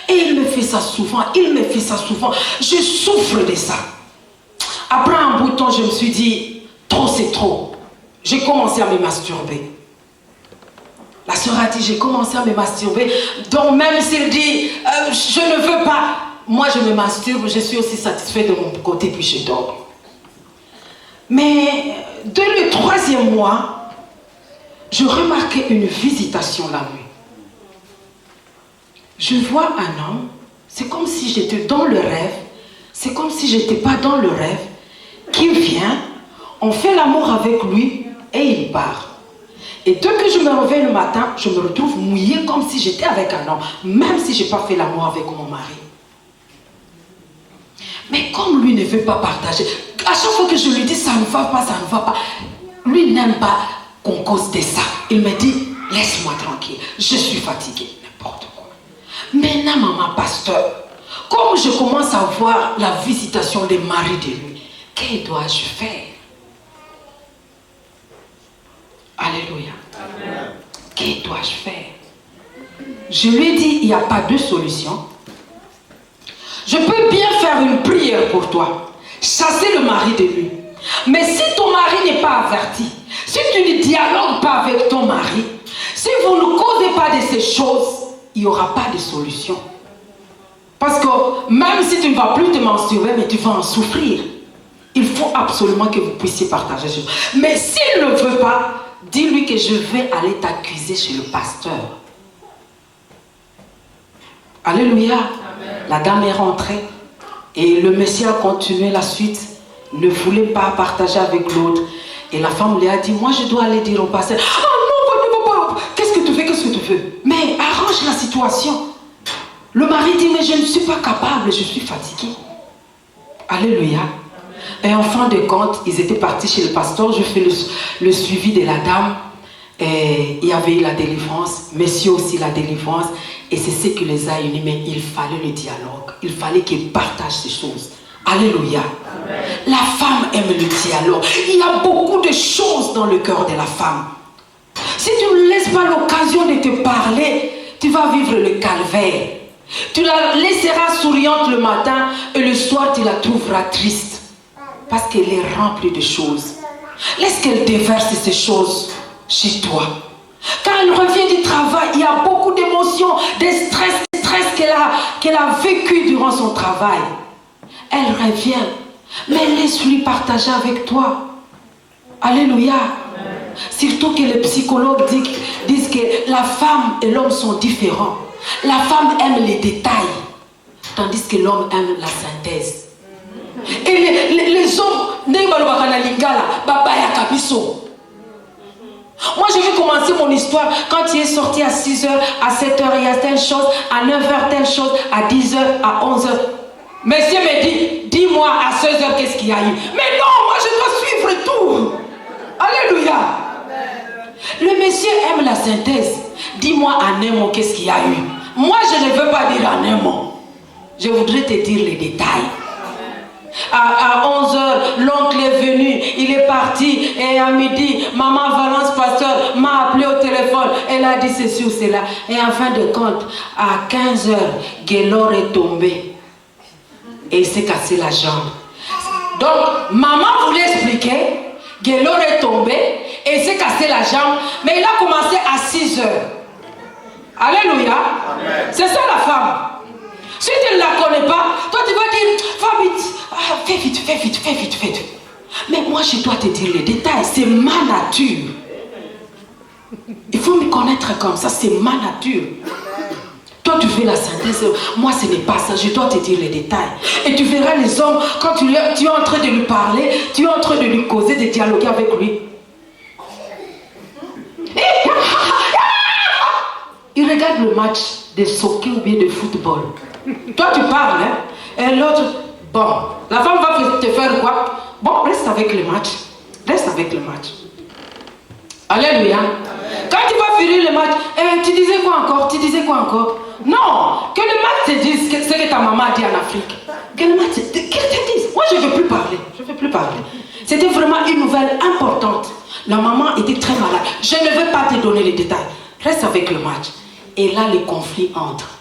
D: Et il me fait ça souvent, je souffre de ça. Après un bout de temps, je me suis dit, trop c'est trop. J'ai commencé à me masturber. La sœur a dit, j'ai commencé à me masturber. Donc même s'il dit, je ne veux pas, moi je me masturbe, je suis aussi satisfaite de mon côté, puis je dors. Mais dès le 3e mois, je remarquais une visitation la nuit. Je vois un homme, c'est comme si j'étais dans le rêve, c'est comme si j'étais pas dans le rêve, qui vient, on fait l'amour avec lui et il part. Et dès que je me réveille le matin, je me retrouve mouillée comme si j'étais avec un homme, même si je n'ai pas fait l'amour avec mon mari. Mais comme lui ne veut pas partager, à chaque fois que je lui dis ça ne va pas, lui n'aime pas qu'on cause de ça. Il me dit, laisse-moi tranquille, je suis fatiguée, n'importe quoi. Maintenant, maman pasteur, comme je commence à voir la visitation des maris de lui, que dois-je faire? Alléluia. Amen. Que dois-je faire? Je lui ai dit, il n'y a pas de solution. Je peux bien faire une prière pour toi, chasser le mari de lui. Mais si ton mari n'est pas averti, si tu ne dialogues pas avec ton mari, si vous ne causez pas de ces choses, il n'y aura pas de solution. Parce que même si tu ne vas plus te masturber, mais tu vas en souffrir. Il faut absolument que vous puissiez partager ça. Mais s'il ne veut pas, dis-lui que je vais aller t'accuser chez le pasteur. Alléluia. Amen. La dame est rentrée et le monsieur a continué la suite, ne voulait pas partager avec l'autre. Et la femme lui a dit, moi je dois aller dire au pasteur, non, qu'est-ce que tu veux? Mais arrange la situation. Le mari dit, mais je ne suis pas capable, je suis fatiguée. Alléluia. Et en fin de compte, ils étaient partis chez le pasteur, je fais le suivi de la dame. Et il y avait eu la délivrance, monsieur aussi la délivrance. Et c'est ce qui les a unis, mais il fallait le dialogue. Il fallait qu'ils partagent ces choses. Alléluia. Amen. La femme aime le dialogue. Il y a beaucoup de choses dans le cœur de la femme. Si tu ne laisses pas l'occasion de te parler, tu vas vivre le calvaire. Tu la laisseras souriante le matin et le soir tu la trouveras triste. Parce qu'elle est remplie de choses. Laisse qu'elle déverse ces choses chez toi. Quand elle revient du travail, il y a beaucoup d'émotions, de stress qu'elle a vécu durant son travail. Elle revient, mais laisse-lui partager avec toi. Alléluia. Amen. Surtout que les psychologues disent que la femme et l'homme sont différents. La femme aime les détails, tandis que l'homme aime la synthèse. Et les hommes, moi je vais commencer mon histoire quand il est sorti à 6h, à 7h, il y a telle chose, à 9h telle chose, à 10h, à 11h. Monsieur me dit, dis-moi à 16h qu'est-ce qu'il y a eu. Mais non, moi je dois suivre tout. Alléluia. Le monsieur aime la synthèse. Dis-moi en un mot qu'est-ce qu'il y a eu. Moi je ne veux pas dire en un mot. Je voudrais te dire les détails. À 11h, l'oncle est venu, il est parti, et à midi, maman Valence Pasteur m'a appelé au téléphone, elle a dit ceci ou cela. Et en fin de compte, à 15h, Guélor est tombé et il s'est cassé la jambe. Donc, maman voulait expliquer, Guélor est tombé et il s'est cassé la jambe, mais il a commencé à 6h. Alléluia. C'est ça la femme. Si tu ne la connais pas, toi tu vas dire, va vite, fais vite, fais vite, fais vite, fais vite. Mais moi je dois te dire les détails, c'est ma nature. Il faut me connaître comme ça, c'est ma nature. Toi tu fais la synthèse, moi ce n'est pas ça, je dois te dire les détails. Et tu verras les hommes, quand tu es en train de lui parler, tu es en train de lui causer, de dialoguer avec lui. Il regarde le match de soccer ou bien de football. Toi tu parles, hein, et l'autre, bon, la femme va te faire quoi? Bon, reste avec le match. Reste avec le match. Alléluia. Quand tu vas finir le match, tu disais quoi encore? Tu disais quoi encore? Non, que le match te dise ce que ta maman a dit en Afrique. Que le match te dise. Moi je ne veux plus parler. Je ne veux plus parler. C'était vraiment une nouvelle importante. La maman était très malade. Je ne veux pas te donner les détails. Reste avec le match. Et là, les conflits entrent.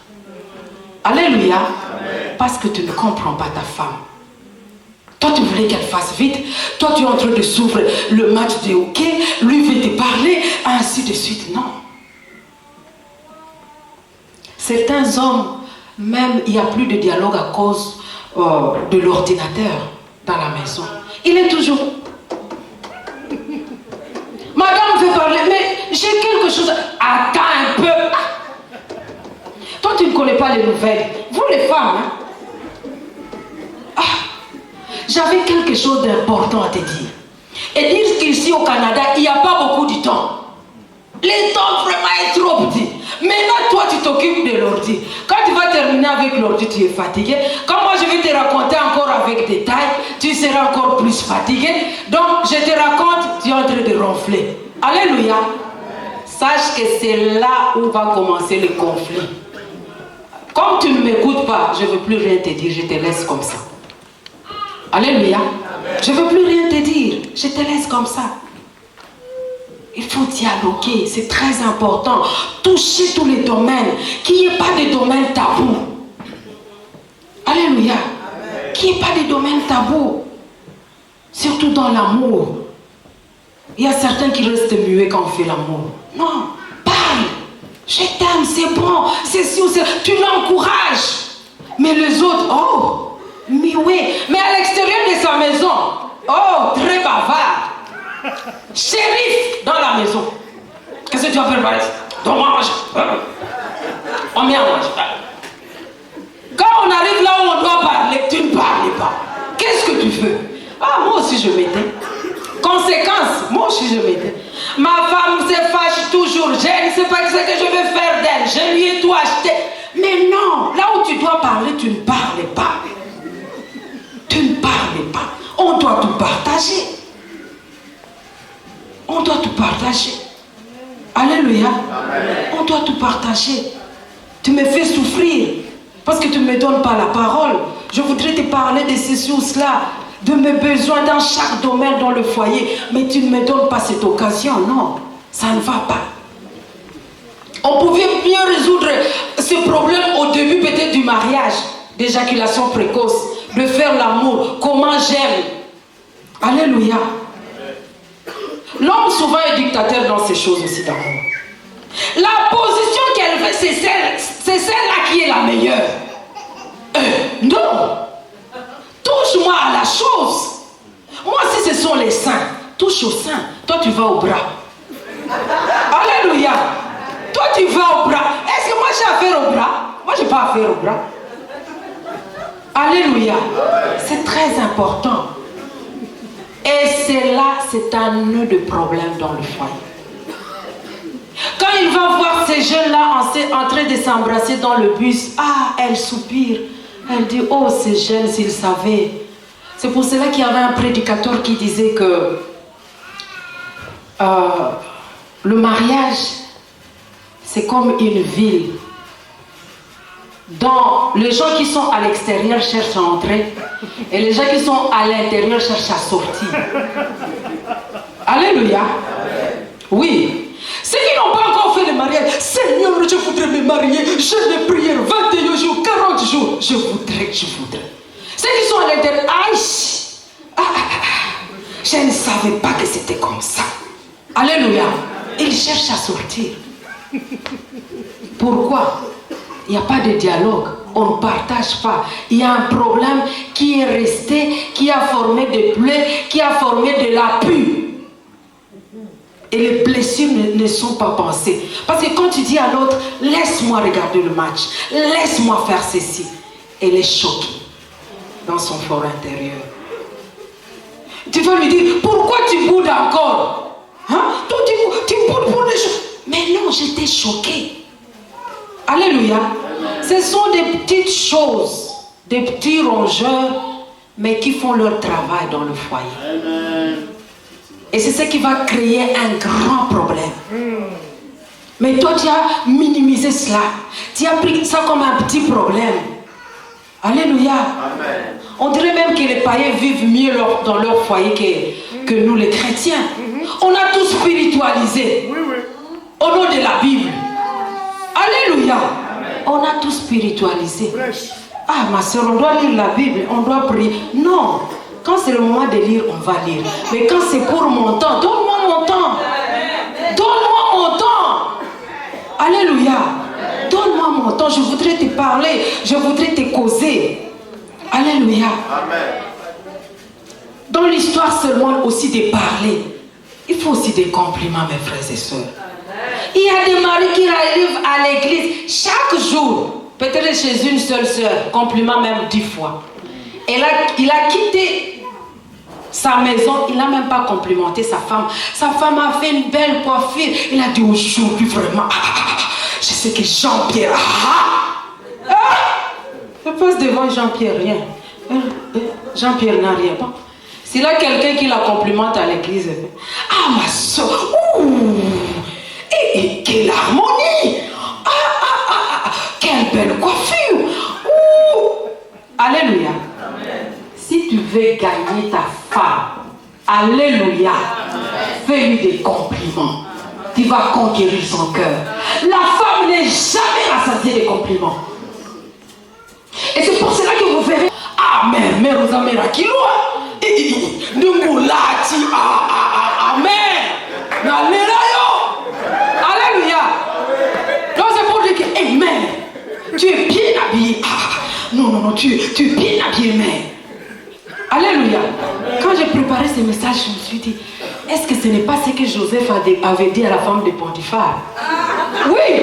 D: Alléluia. Amen. Parce que tu ne comprends pas ta femme. Toi, tu voulais qu'elle fasse vite. Toi, tu es en train de s'ouvrir le match de hockey. Lui veut te parler, ainsi de suite. Non. Certains hommes, même, il n'y a plus de dialogue à cause de l'ordinateur dans la maison. Il est toujours... Madame veut parler, mais j'ai quelque chose... Attends un peu. Toi, tu ne connais pas les nouvelles. Vous, les femmes, hein? J'avais quelque chose d'important à te dire. Et dire qu'ici au Canada, il n'y a pas beaucoup de temps. Le temps vraiment est trop petit. Maintenant, toi, tu t'occupes de l'ordi. Quand tu vas terminer avec l'ordi, tu es fatigué. Quand moi, je vais te raconter encore avec détail, tu seras encore plus fatigué. Donc, je te raconte, tu es en train de ronfler. Alléluia. Sache que c'est là où va commencer le conflit. Comme tu ne m'écoutes pas, je ne veux plus rien te dire, je te laisse comme ça. Alléluia. Je ne veux plus rien te dire, je te laisse comme ça. Il faut dialoguer, c'est très important. Toucher tous les domaines, qu'il n'y ait pas de domaine tabou. Alléluia. Qu'il n'y ait pas de domaine tabou. Surtout dans l'amour. Il y a certains qui restent muets quand on fait l'amour. Non, parle. Je t'aime, c'est bon, c'est sûr, tu l'encourages. Mais les autres, oh, mais oui, mais à l'extérieur de sa maison, oh, très bavard. Shérif dans la maison. Qu'est-ce que tu vas faire, Valérie? Donc mange. On vient manger. Quand on arrive là où on doit parler, tu ne parles pas. Qu'est-ce que tu fais? Ah, moi aussi je m'étais. Conséquence, moi aussi je m'étais. Ma femme se fâche toujours. Je ne sais pas ce que je vais faire d'elle. Je lui ai tout acheté. Mais non, là où tu dois parler, tu ne parles pas. Tu ne parles pas. On doit tout partager. On doit tout partager. Alléluia. Amen. On doit tout partager. Tu me fais souffrir parce que tu ne me donnes pas la parole. Je voudrais te parler de ceci ou cela, de mes besoins dans chaque domaine dans le foyer, mais tu ne me donnes pas cette occasion. Non, ça ne va pas. On pouvait mieux résoudre ce problème au début peut-être du mariage, d'éjaculation précoce, de faire l'amour, comment j'aime. Alléluia. L'homme souvent est dictateur dans ces choses aussi d'amour. La position qu'elle veut, c'est celle-là qui est la meilleure. Non. Touche-moi à la chose. Moi, si ce sont les seins, touche au sein. Toi, tu vas au bras. Alléluia. Toi, tu vas au bras. Est-ce que moi, j'ai affaire au bras? Moi, je n'ai pas affaire au bras. Alléluia. C'est très important. Et c'est là, c'est un nœud de problème dans le foyer. Quand il va voir ces jeunes-là en train de s'embrasser dans le bus, ah, elle soupire. Elle dit, oh, ces jeunes, s'ils savaient. C'est pour cela qu'il y avait un prédicateur qui disait que le mariage, c'est comme une ville. Donc, les gens qui sont à l'extérieur cherchent à entrer et les gens qui sont à l'intérieur cherchent à sortir. Alléluia. Oui. Ceux qui n'ont pas encore fait le mariage, Seigneur, je voudrais me marier, je l'ai prié 21 jours, 40 jours, je voudrais. Ceux qui sont à l'intérieur, je ne savais pas que c'était comme ça. Alléluia. Ils cherchent à sortir. Pourquoi? Il n'y a pas de dialogue, on ne partage pas. Il y a un problème qui est resté, qui a formé des plaies, qui a formé de la pue. Et les blessures ne sont pas pensées. Parce que quand tu dis à l'autre, laisse-moi regarder le match, laisse-moi faire ceci, elle est choquée dans son fort intérieur. Tu vas lui dire, pourquoi tu boudes encore? Hein? Toi, tu boudes pour les choses. Mais non, j'étais choquée. Alléluia. Ce sont des petites choses, des petits rongeurs, mais qui font leur travail dans le foyer. Amen. Et c'est ce qui va créer un grand problème. Mais toi, tu as minimisé cela. Tu as pris ça comme un petit problème. Alléluia. Amen. On dirait même que les païens vivent mieux dans leur foyer que nous, les chrétiens. On a tout spiritualisé. Au nom de la Bible. Alléluia. Amen. On a tout spiritualisé. Ah, ma soeur, on doit lire la Bible, on doit prier. Non. Quand c'est le moment de lire, on va lire. Mais quand c'est pour mon temps, donne-moi mon temps. Donne-moi mon temps. Alléluia. Donne-moi mon temps. Je voudrais te parler. Je voudrais te causer. Alléluia. Amen. Dans l'histoire seulement aussi de parler, il faut aussi des compliments, mes frères et sœurs. Il y a des maris qui arrivent à l'église chaque jour, peut-être chez une seule sœur, compliment même 10 fois. Et là, il a quitté sa maison, il n'a même pas complimenté sa femme. Sa femme a fait une belle coiffure. Il a dit aujourd'hui vraiment, je sais que Jean-Pierre, je passe devant Jean-Pierre, rien. Jean-Pierre n'a rien. Bon. S'il y a quelqu'un qui la complimente à l'église, ah ma soeur, et quelle harmonie, quelle belle coiffure. Alléluia. Amen. Si tu veux gagner ta femme, alléluia, fais-lui des compliments. Tu vas conquérir son cœur. La femme n'est jamais rassasiée des compliments. Et c'est pour cela que vous verrez, mais Rosamera qui loin, amen. Alléluia. Donc c'est pour dire que, amen, tu es bien habillé. Non, tu es bien habillé, mais. Alléluia. Quand j'ai préparé ce message, je me suis dit, est-ce que ce n'est pas ce que Joseph avait dit à la femme de Potiphar? Oui.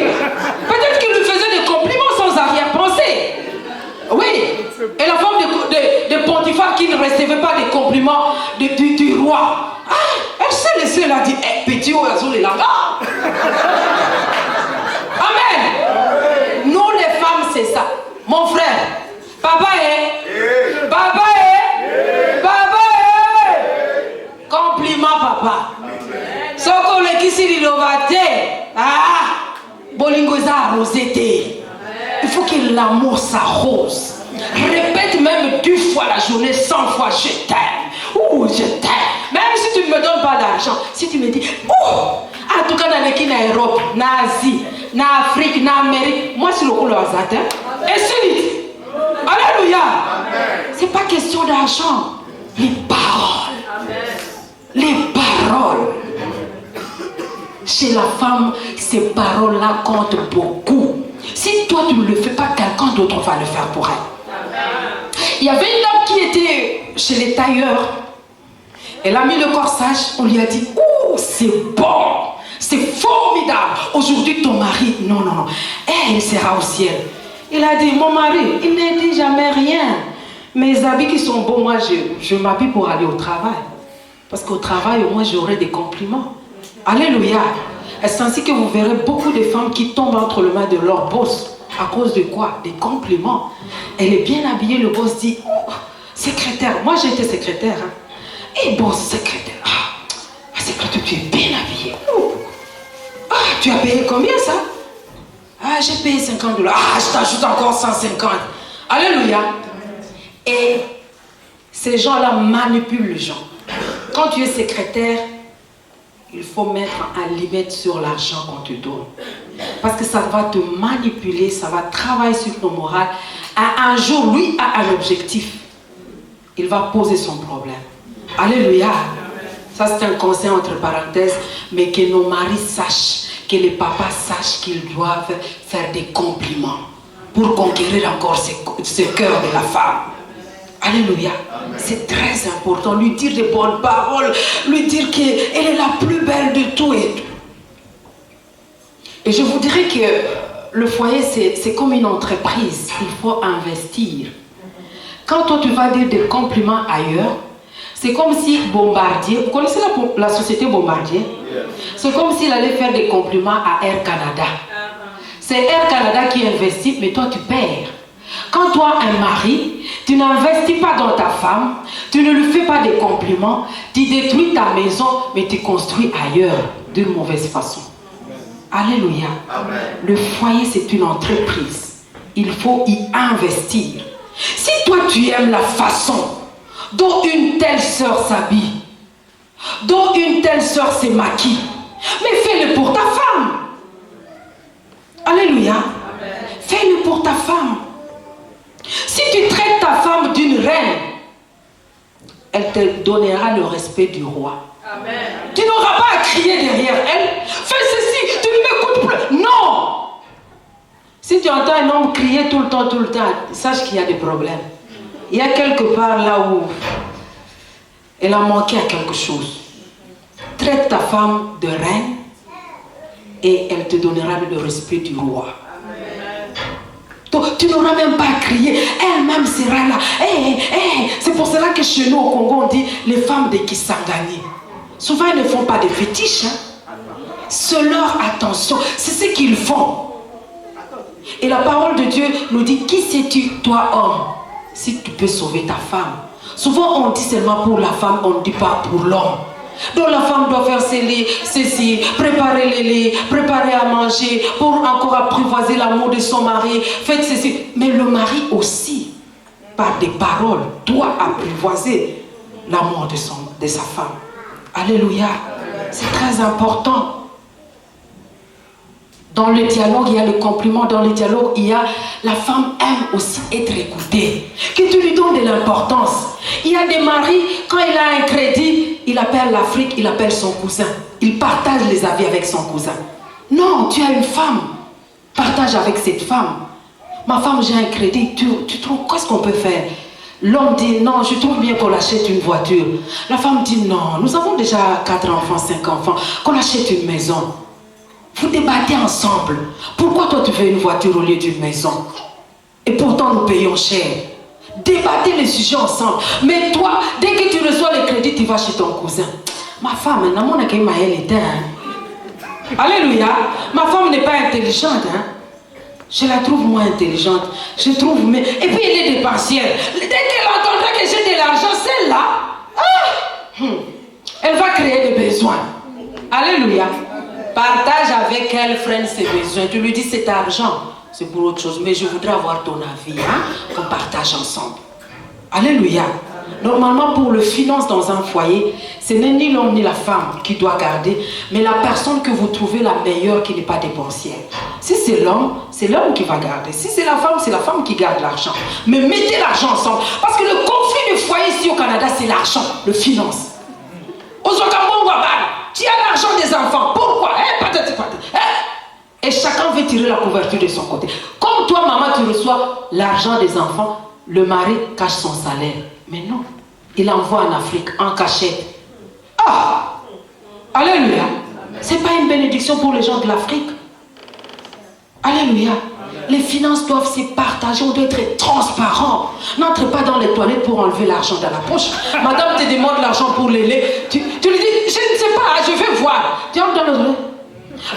D: Peut-être qu'il lui faisait des compliments sans arrière-pensée. Oui. Et la femme de Potiphar qui ne recevait pas des compliments du roi. Elle s'est laissée, elle a dit, petit oiseau de la gare. Amen. Nous les femmes, c'est ça. Mon frère, papa est. Compliment papa. Ce qu'on le qui s'est bolingoza rosette. Il faut que l'amour s'arrose. Répète même 2 fois la journée, 100 fois je t'aime. Je t'aime. Même si tu ne me donnes pas d'argent, si tu me dis, en tout cas dans l'équipe Europe, en Asie, en Afrique, en Amérique, moi c'est le coup de hasard. Et si, alléluia. C'est pas question d'argent. Les paroles. Les paroles. Chez la femme, ces paroles-là comptent beaucoup. Si toi tu ne le fais pas, quelqu'un d'autre va le faire pour elle. Il y avait une dame qui était chez les tailleurs. Elle a mis le corsage. On lui a dit, c'est bon, c'est formidable. Aujourd'hui ton mari, non. Elle sera au ciel. Il a dit, mon mari, il ne dit jamais rien. Mes habits qui sont beaux, moi je m'habille pour aller au travail. Parce qu'au travail, au moins j'aurai des compliments. Alléluia. C'est ainsi que vous verrez beaucoup de femmes qui tombent entre les mains de leur boss. À cause de quoi? Des compliments. Elle est bien habillée, le boss dit, oh, secrétaire. Moi, j'ai été secrétaire. Hein. Et boss, secrétaire. Ah, secrétaire, tu es bien habillée. Oh. Ah, tu as payé combien ça? Ah, j'ai payé 50 $. Ah, je t'ajoute encore 150. Alléluia. Et ces gens-là manipulent les gens. Quand tu es secrétaire, il faut mettre un limite sur l'argent qu'on te donne. Parce que ça va te manipuler, ça va travailler sur ton moral. Un jour, lui a un objectif. Il va poser son problème. Alléluia. Ça, c'est un conseil entre parenthèses, mais que nos maris sachent, que les papas sachent qu'ils doivent faire des compliments pour conquérir encore ce cœur de la femme. Alléluia. C'est très important. Lui dire des bonnes paroles, lui dire qu'elle est la plus belle de tout et tout. Et je vous dirais que le foyer, c'est comme une entreprise. Il faut investir. Quand toi, tu vas dire des compliments ailleurs, c'est comme si Bombardier, vous connaissez la société Bombardier? C'est comme s'il allait faire des compliments à Air Canada. C'est Air Canada qui investit, mais toi, tu perds. Quand toi, un mari, tu n'investis pas dans ta femme, tu ne lui fais pas des compliments, tu détruis ta maison, mais tu construis ailleurs d'une mauvaise façon. Alléluia. Amen. Le foyer, c'est une entreprise. Il faut y investir. Si toi, tu aimes la façon dont une telle sœur s'habille, dont une telle sœur se maquille, mais fais-le pour ta femme. Alléluia. Amen. Fais-le pour ta femme. Si tu traites ta femme d'une reine, elle te donnera le respect du roi. Amen. Tu n'auras pas à crier derrière elle. Fais ceci, tu ne m'écoutes plus. Non. Si tu entends un homme crier tout le temps, sache qu'il y a des problèmes. Il y a quelque part là où elle a manqué à quelque chose. Traite ta femme de reine et elle te donnera le respect du roi. Tu n'auras même pas à crier, elle-même sera là. C'est pour cela que chez nous au Congo on dit les femmes de Kisangani. Souvent elles ne font pas de fétiches. C'est leur attention, c'est ce qu'ils font. Et la parole de Dieu nous dit, qui sais-tu, toi homme, si tu peux sauver ta femme? Souvent on dit seulement pour la femme, on ne dit pas pour l'homme. Donc la femme doit faire ceci, préparer les lits, préparer à manger, pour encore apprivoiser l'amour de son mari, faites ceci. Mais le mari aussi, par des paroles, doit apprivoiser l'amour de sa femme. Alléluia. C'est très important. Dans le dialogue, il y a le compliment. Dans le dialogue, il y a la femme aime aussi être écoutée. Que tu lui donnes de l'importance. Il y a des maris, quand il a un crédit, il appelle l'Afrique, il appelle son cousin. Il partage les avis avec son cousin. Non, tu as une femme. Partage avec cette femme. Ma femme, j'ai un crédit. Tu trouves, qu'est-ce qu'on peut faire? L'homme dit, non, je trouve bien qu'on achète une voiture. La femme dit, non, nous avons déjà 4 enfants, 5 enfants. Qu'on achète une maison. Vous débattez ensemble. Pourquoi toi tu veux une voiture au lieu d'une maison? Et pourtant nous payons cher. Débattez les sujets ensemble. Mais toi, dès que tu reçois le crédit, tu vas chez ton cousin. Ma femme, alléluia. Ma femme n'est pas intelligente. Je la trouve moins intelligente. Je trouve mais... Et puis elle est dépensière. Dès qu'elle entendra que j'ai de l'argent, celle-là, elle va créer des besoins. Alléluia. Partage avec elle, freine ses besoins. Tu lui dis, c'est argent, c'est pour autre chose. Mais je voudrais avoir ton avis, qu'on partage ensemble. Alléluia. Normalement, pour le finance dans un foyer, ce n'est ni l'homme ni la femme qui doit garder, mais la personne que vous trouvez la meilleure qui n'est pas dépensière. Si c'est l'homme qui va garder. Si c'est la femme qui garde l'argent. Mais mettez l'argent ensemble. Parce que le conflit du foyer ici au Canada, c'est l'argent, le finance. Tu as l'argent des enfants. Pourquoi? Et chacun veut tirer la couverture de son côté. Comme toi, maman, tu reçois l'argent des enfants, le mari cache son salaire. Mais non, il envoie en Afrique, en cachette. Ah! Alléluia. C'est pas une bénédiction pour les gens de l'Afrique. Alléluia. Les finances doivent se partager, on doit être transparent. N'entre pas dans les toilettes pour enlever l'argent dans la poche. Madame te demande l'argent pour les laits. Tu lui dis, je ne sais pas, je vais voir. Tu entres dans le toilette.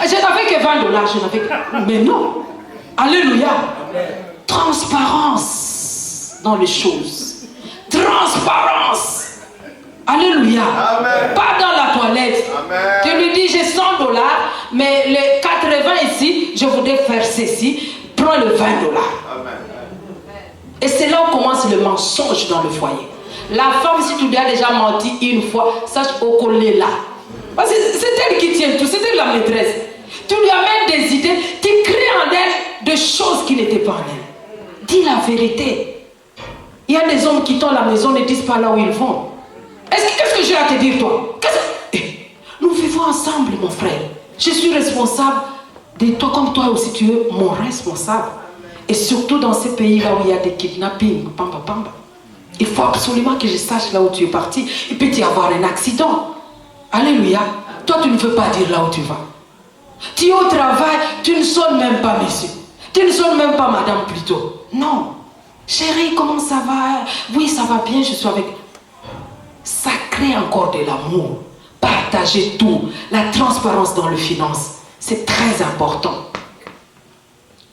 D: Je n'avais que $20, je n'avais que... Mais non. Alléluia. Transparence dans les choses. Transparence. Alléluia.
C: Amen.
D: Pas dans la toilette.
C: Amen.
D: Tu lui dis j'ai $100, mais les 80 ici, je voudrais faire ceci. Prends le $20.
C: Amen.
D: Et c'est là où commence le mensonge dans le foyer. La femme, si tu lui as déjà menti une fois, sache au collet là. Parce que c'est elle qui tient tout, c'est elle la maîtresse. Tu lui amènes des idées, tu crées en elle des choses qui n'étaient pas en elle. Dis la vérité. Il y a des hommes qui quittent la maison, ne disent pas là où ils vont. Qu'est-ce que j'ai à te dire, toi? Nous vivons ensemble, mon frère. Je suis responsable de toi comme toi aussi, tu es mon responsable. Et surtout dans ces pays-là où il y a des kidnappings, pamba, pamba. Il faut absolument que je sache là où tu es parti. Il peut y avoir un accident. Alléluia. Toi, tu ne veux pas dire là où tu vas. Tu es au travail, tu ne sonnes même pas, monsieur. Tu ne sonnes même pas, madame, plutôt. Non. Chérie, comment ça va? Oui, ça va bien, je suis avec... Ça crée encore de l'amour. Partager tout. La transparence dans les finances. C'est très important.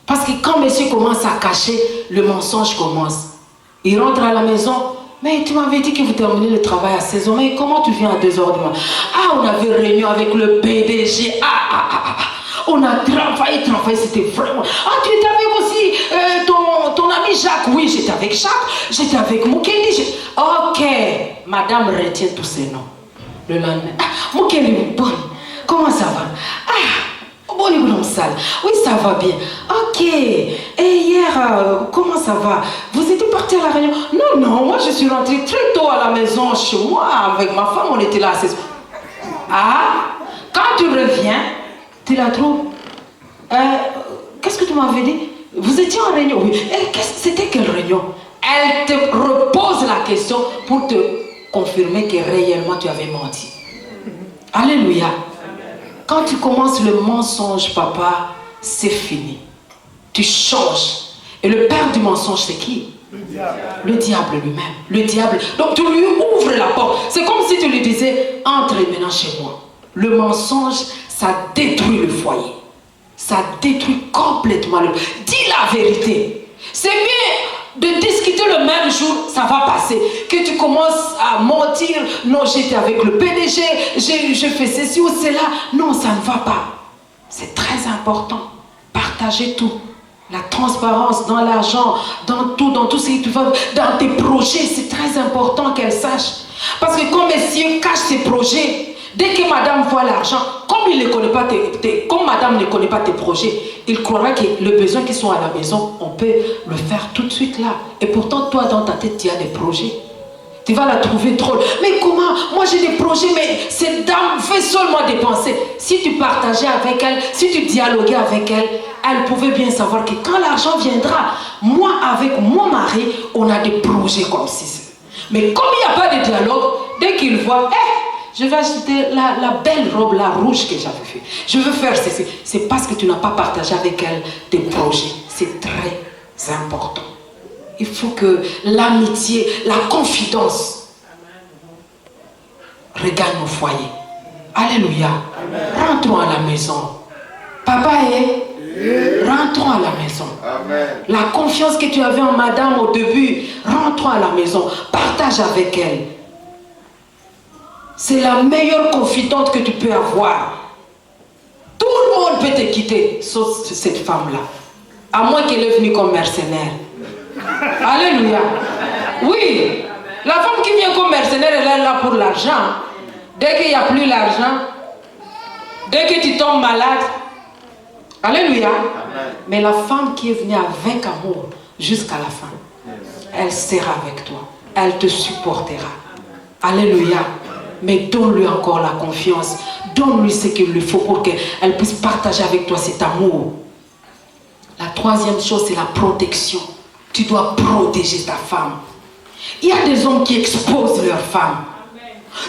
D: Parce que quand monsieur commence à cacher, le mensonge commence. Il rentre à la maison. Mais tu m'avais dit que vous terminez le travail à 16h. Mais comment tu viens à 2h du matin? Ah, on avait réunion avec le PDG. On a travaillé, c'était vraiment... Ah, tu étais avec aussi ton ami Jacques. Oui, j'étais avec Jacques. J'étais avec Mukeli. Ok, madame retient tous ces noms. Le lendemain. Ah, Mukeli, bon, comment ça va? Ah, bon, oui, ça va bien. Ok. Et hier, comment ça va? Vous étiez parti à la réunion? Non, moi je suis rentrée très tôt à la maison chez moi avec ma femme, on était là à 16h. Ah, quand tu reviens, tu la trouves. Qu'est-ce que tu m'avais dit? Vous étiez en réunion? Oui. C'était quelle réunion? Elle te repose la question pour te confirmer que réellement tu avais menti. Alléluia. Quand tu commences le mensonge, papa, c'est fini. Tu changes. Et le père du mensonge, c'est qui? Le diable lui-même. Le diable. Donc tu lui ouvres la porte. C'est comme si tu lui disais, entre maintenant chez moi. Le mensonge, ça détruit le foyer. Ça détruit complètement le... Dis la vérité. C'est bien de discuter le même jour, ça va passer. Que tu commences à mentir. Non, j'étais avec le PDG, je fais ceci ou cela. Non, ça ne va pas. C'est très important. Partagez tout. La transparence dans l'argent, dans tout ce que tu veux, dans tes projets, c'est très important qu'elle sache. Parce que quand monsieur cache ses projets, dès que madame voit l'argent, comme il ne connaît pas comme madame ne connaît pas tes projets, il croira que le besoin qui sont à la maison, on peut le faire tout de suite là. Et pourtant, toi, dans ta tête, tu as des projets. Tu vas la trouver drôle. Mais comment? Moi, j'ai des projets, mais cette dame fait seulement dépenser. Si tu partageais avec elle, si tu dialoguais avec elle, elle pouvait bien savoir que quand l'argent viendra, moi, avec mon mari, on a des projets comme ceci. Mais comme il n'y a pas de dialogue, dès qu'il voit, je vais acheter la belle robe, la rouge que j'avais fait. Je veux faire ceci. C'est parce que tu n'as pas partagé avec elle des projets. C'est très important. Il faut que l'amitié, la confidence regagne nos foyers. Alléluia. Rentrons à la maison. Papa rentrons à la maison.
C: Amen.
D: La confiance que tu avais en madame au début, rentrons à la maison. Partage avec elle. C'est la meilleure confidente que tu peux avoir. Tout le monde peut te quitter, sauf cette femme-là. À moins qu'elle est venue comme mercenaire. Alléluia. Oui. La femme qui vient comme mercenaire, elle est là pour l'argent. Dès qu'il n'y a plus l'argent, dès que tu tombes malade. Alléluia. Mais la femme qui est venue avec amour jusqu'à la fin, elle sera avec toi. Elle te supportera. Alléluia. Mais donne-lui encore la confiance. Donne-lui ce qu'il lui faut pour qu'elle puisse partager avec toi cet amour. La troisième chose, c'est la protection. Tu dois protéger ta femme. Il y a des hommes qui exposent leur femme.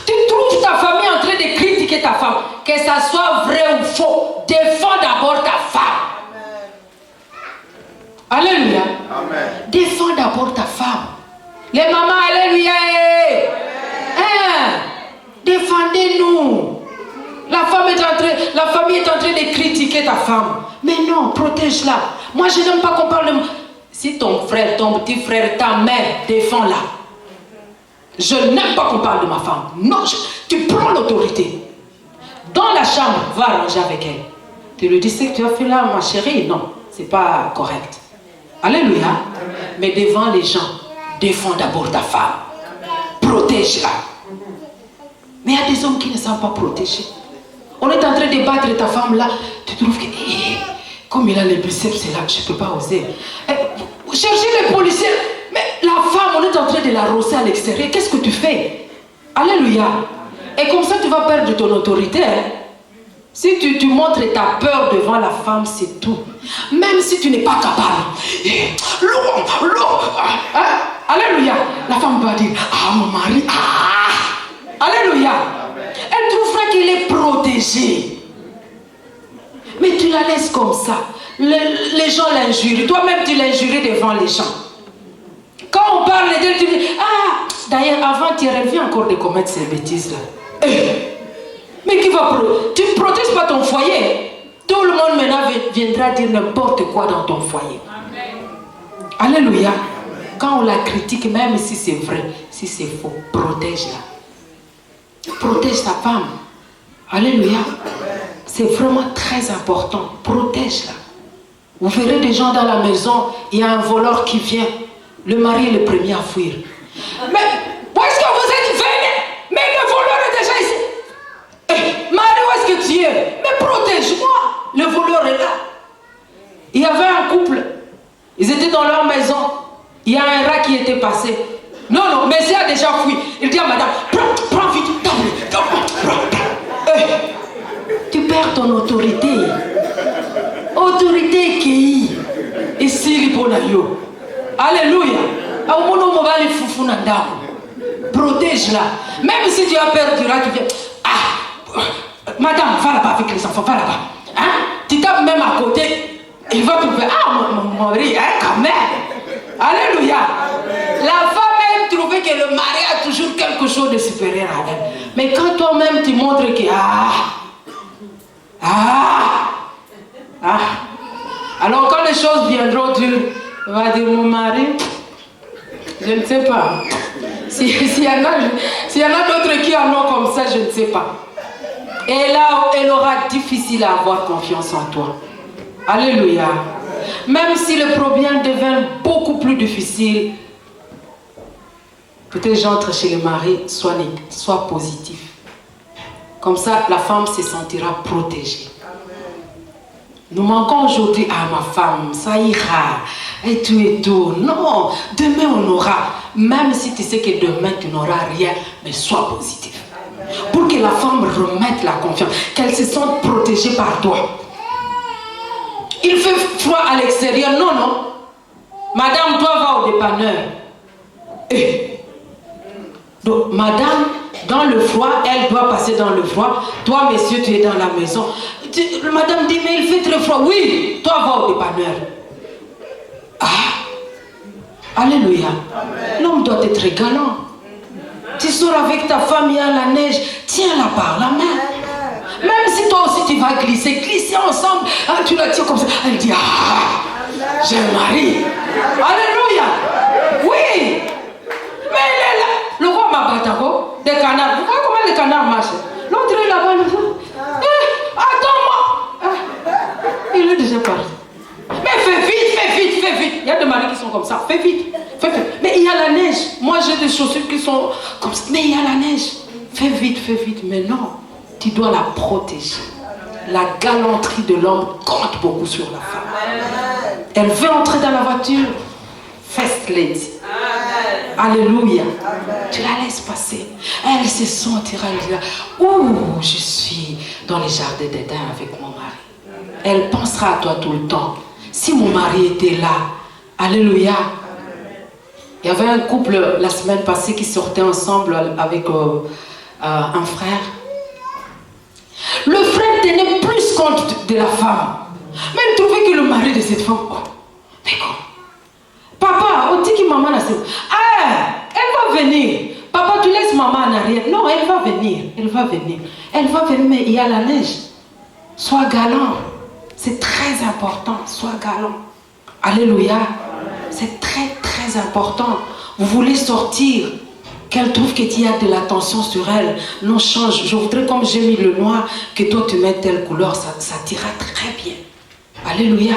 D: Tu trouves ta famille en train de critiquer ta femme. Que ça soit vrai ou faux, défends d'abord ta femme. Alléluia.
C: Amen.
D: Défends d'abord ta femme. Les mamans, alléluia. Défendez-nous. La famille est en train de critiquer ta femme. Mais non, protège-la. Moi, je n'aime pas qu'on parle de moi. Si ton frère, ton petit frère, ta mère, défends-la. Je n'aime pas qu'on parle de ma femme. Non, tu prends l'autorité. Dans la chambre, va arranger avec elle. Tu lui dis ce que tu as fait là, ma chérie. Non, c'est pas correct. Alléluia. Mais devant les gens, défends d'abord ta femme. Protège-la. Mais il y a des hommes qui ne savent pas protéger. On est en train de battre ta femme là. Tu trouves que, comme il a les biceps, c'est là que je ne peux pas oser. Cherchez les policiers. Mais la femme, on est en train de la rosser à l'extérieur. Qu'est-ce que tu fais? Alléluia. Et comme ça, tu vas perdre ton autorité. Hein? Si tu montres ta peur devant la femme, c'est tout. Même si tu n'es pas capable. Hein? Alléluia. La femme va dire, ah mon mari, ah. Alléluia. Elle trouvera qu'elle est protégée. Mais tu la laisses comme ça. Les gens l'injurient. Toi-même, tu l'injuries devant les gens. Quand on parle d'elle, tu dis, ah, d'ailleurs, avant, tu rêvais encore de commettre ces bêtises-là. Mais qui va tu ne protèges pas ton foyer. Tout le monde maintenant viendra dire n'importe quoi dans ton foyer. Amen. Alléluia. Quand on la critique, même si c'est vrai, si c'est faux, protège-la. Protège ta femme. Alléluia. C'est vraiment très important. Protège-la. Vous verrez des gens dans la maison, il y a un voleur qui vient. Le mari est le premier à fuir. Mais où est-ce que vous êtes? Venez! Mais le voleur est déjà ici. Marie, où est-ce que tu es? Mais protège-moi. Le voleur est là. Il y avait un couple. Ils étaient dans leur maison. Il y a un rat qui était passé. Non, mais c'est a déjà fui. Il dit à madame, prends vite. Tu perds ton autorité. Autorité qui est ici, l'Iponayo. Alléluia. Protège-la. Même si tu as peur du rat, tu viens. Ah, madame, va là-bas avec les enfants, va là-bas. Hein? Tu tapes même à côté. Il va te faire. Ah, mon mari, hein, quand même. Alléluia. La femme aime trouver que le mari a toujours quelque chose de supérieur à elle. Mais quand toi-même tu montres que. Alors quand les choses viendront dures, on va dire mon mari, je ne sais pas. S'il y en a d'autres qui en ont comme ça, je ne sais pas. Et là, elle aura difficile à avoir confiance en toi. Alléluia. Même si le problème devient beaucoup plus difficile, peut-être j'entre chez le mari, sois positif. Comme ça, la femme se sentira protégée. Nous manquons aujourd'hui à ma femme, ça ira, et tout. Non, demain on aura. Même si tu sais que demain tu n'auras rien, mais sois positif. Pour que la femme remette la confiance, qu'elle se sente protégée par toi. Il fait froid à l'extérieur, non. Madame, toi va au dépanneur. Donc, madame, dans le froid, elle doit passer dans le froid. Toi, monsieur, tu es dans la maison. Madame dit, mais il fait très froid. Oui, toi va au dépanneur. Alléluia. L'homme doit être galant. Tu sors avec ta femme, il y a la neige, tiens-la par la main. Même si toi aussi tu vas glisser ensemble, tu la tiens comme ça. Elle dit, j'ai un mari. Alléluia. Oui. Mais elle est là. Le roi Mabatako, des canards. Vous voyez comment les canards marchent? L'autre est là-bas. Attends-moi. Il est déjà parti. Mais fais vite. Il y a des maris qui sont comme ça. Fais vite. Mais il y a la neige. Moi j'ai des chaussures qui sont comme ça. Mais il y a la neige. Fais vite. Mais non, tu dois la protéger. La galanterie de l'homme compte beaucoup sur la femme. Elle veut entrer dans la voiture. First lady. Alléluia. Tu la laisses passer. Elle se sentira là. Je suis dans les jardins d'Éden avec mon mari. Elle pensera à toi tout le temps. Si mon mari était là. Alléluia. Il y avait un couple la semaine passée qui sortait ensemble avec un frère. Le frère tenait plus compte de la femme. Mais il trouvait que le mari de cette femme. D'accord. Papa, on dit que maman a elle va venir. Papa, tu laisses maman en arrière. Non, elle va va venir, elle va venir. Elle va venir, mais il y a la neige. Sois galant. C'est très important, sois galant. Alléluia. C'est très, très important. Vous voulez sortir, qu'elle trouve qu'il y a de l'attention sur elle. Non, change. Je voudrais, comme j'ai mis le noir, que toi tu mets telle couleur, ça t'ira très bien. Alléluia.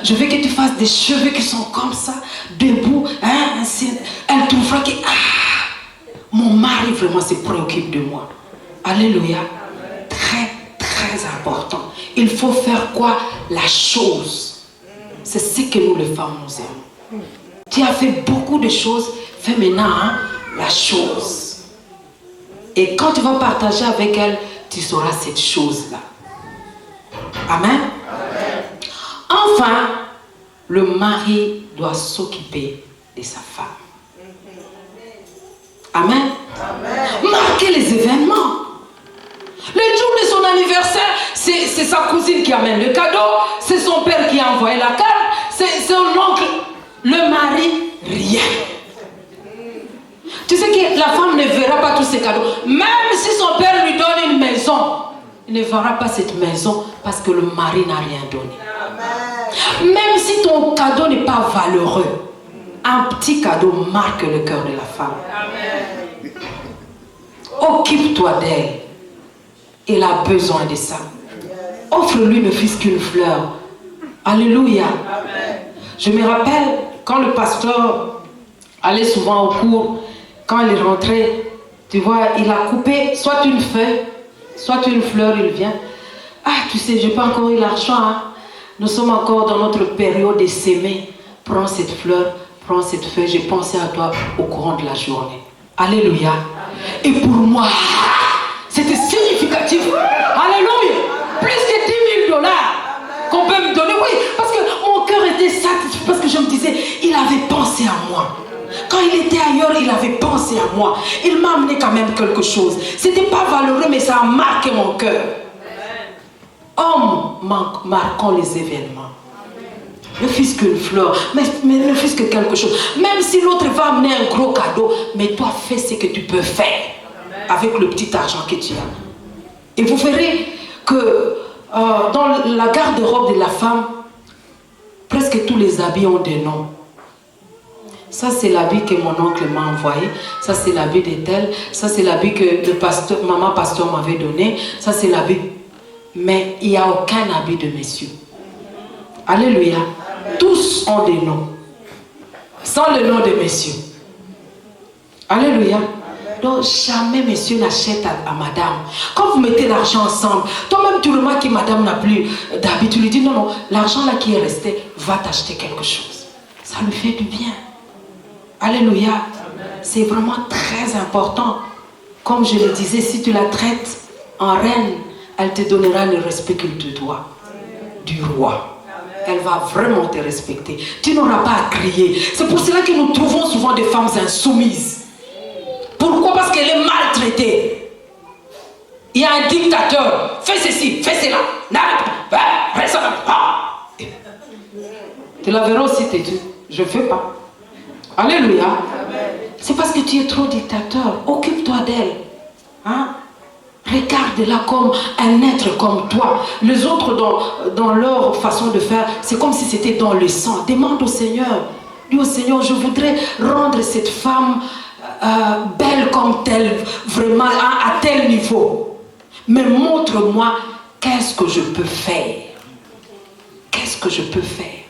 D: Je veux que tu fasses des cheveux qui sont comme ça, debout. Hein? Elle trouvera que mon mari vraiment se préoccupe de moi. Alléluia. Très, très important. Il faut faire quoi? La chose. C'est ce que nous les femmes nous aimons. Tu as fait beaucoup de choses, fais maintenant la chose. Et quand tu vas partager avec elle, tu sauras cette chose-là. Amen. Enfin, le mari doit s'occuper de sa femme. Amen. Marquer les événements. Le jour de son anniversaire, c'est sa cousine qui amène le cadeau, c'est son père qui a envoyé la carte, c'est son oncle. Le mari, rien. Tu sais que la femme ne verra pas tous ces cadeaux. Même si son père lui donne une maison, il ne verra pas cette maison parce que le mari n'a rien donné. Amen. Même si ton cadeau n'est pas valeureux, un petit cadeau marque le cœur de la femme. Amen. Occupe-toi d'elle. Elle a besoin de ça. Offre-lui ne fût-ce qu'une fleur. Alléluia. Amen. Je me rappelle quand le pasteur allait souvent au cours, quand il rentrait, tu vois, il a coupé soit une feuille, soit une fleur, il vient. Ah, tu sais, je n'ai pas encore eu l'argent. Hein? Nous sommes encore dans notre période de s'aimer. Prends cette fleur, prends cette feuille, j'ai pensé à toi au courant de la journée. Alléluia. Et pour moi, c'était significatif. Alléluia. Plus que $10 000 qu'on peut me donner. Oui, parce que mon cœur était satisfait. Parce que je me disais, il avait pensé à moi. Quand il était ailleurs, il avait pensé à moi. Il m'a amené quand même quelque chose. C'était pas valeureux, mais ça a marqué mon cœur. Homme marquant les événements. Ne fût-ce qu'une fleur, mais ne fût-ce que quelque chose. Même si l'autre va amener un gros cadeau, mais toi fais ce que tu peux faire avec le petit argent que tu as. Et vous verrez que dans la garde-robe de la femme, presque tous les habits ont des noms. Ça, c'est l'habit que mon oncle m'a envoyé. Ça, c'est l'habit de tel. Ça, c'est l'habit que le maman pasteur m'avait donné. Ça, c'est l'habit. Mais il n'y a aucun habit de messieurs. Alléluia. Tous ont des noms. Sans le nom de messieurs. Alléluia. Donc, jamais monsieur n'achète à madame. Quand vous mettez l'argent ensemble, toi-même, tu remarques que madame n'a plus d'habit. Tu lui dis, non, l'argent là qui est resté, va t'acheter quelque chose. Ça lui fait du bien. Alléluia. C'est vraiment très important. Comme je le disais, si tu la traites en reine, elle te donnera le respect qu'il te doit. Du roi. Elle va vraiment te respecter. Tu n'auras pas à crier. C'est pour cela que nous trouvons souvent des femmes insoumises. Pourquoi? Parce qu'elle est maltraitée. Il y a un dictateur. Fais ceci, fais cela. Reste là. Tu la verras aussi, t'es dit. Je ne fais pas. Alléluia. C'est parce que tu es trop dictateur. Occupe-toi d'elle. Hein? Regarde-la comme un être comme toi. Les autres, dans leur façon de faire, c'est comme si c'était dans le sang. Demande au Seigneur. Dis au Seigneur, je voudrais rendre cette femme belle comme telle, vraiment à tel niveau. Mais montre-moi qu'est-ce que je peux faire. Qu'est-ce que je peux faire?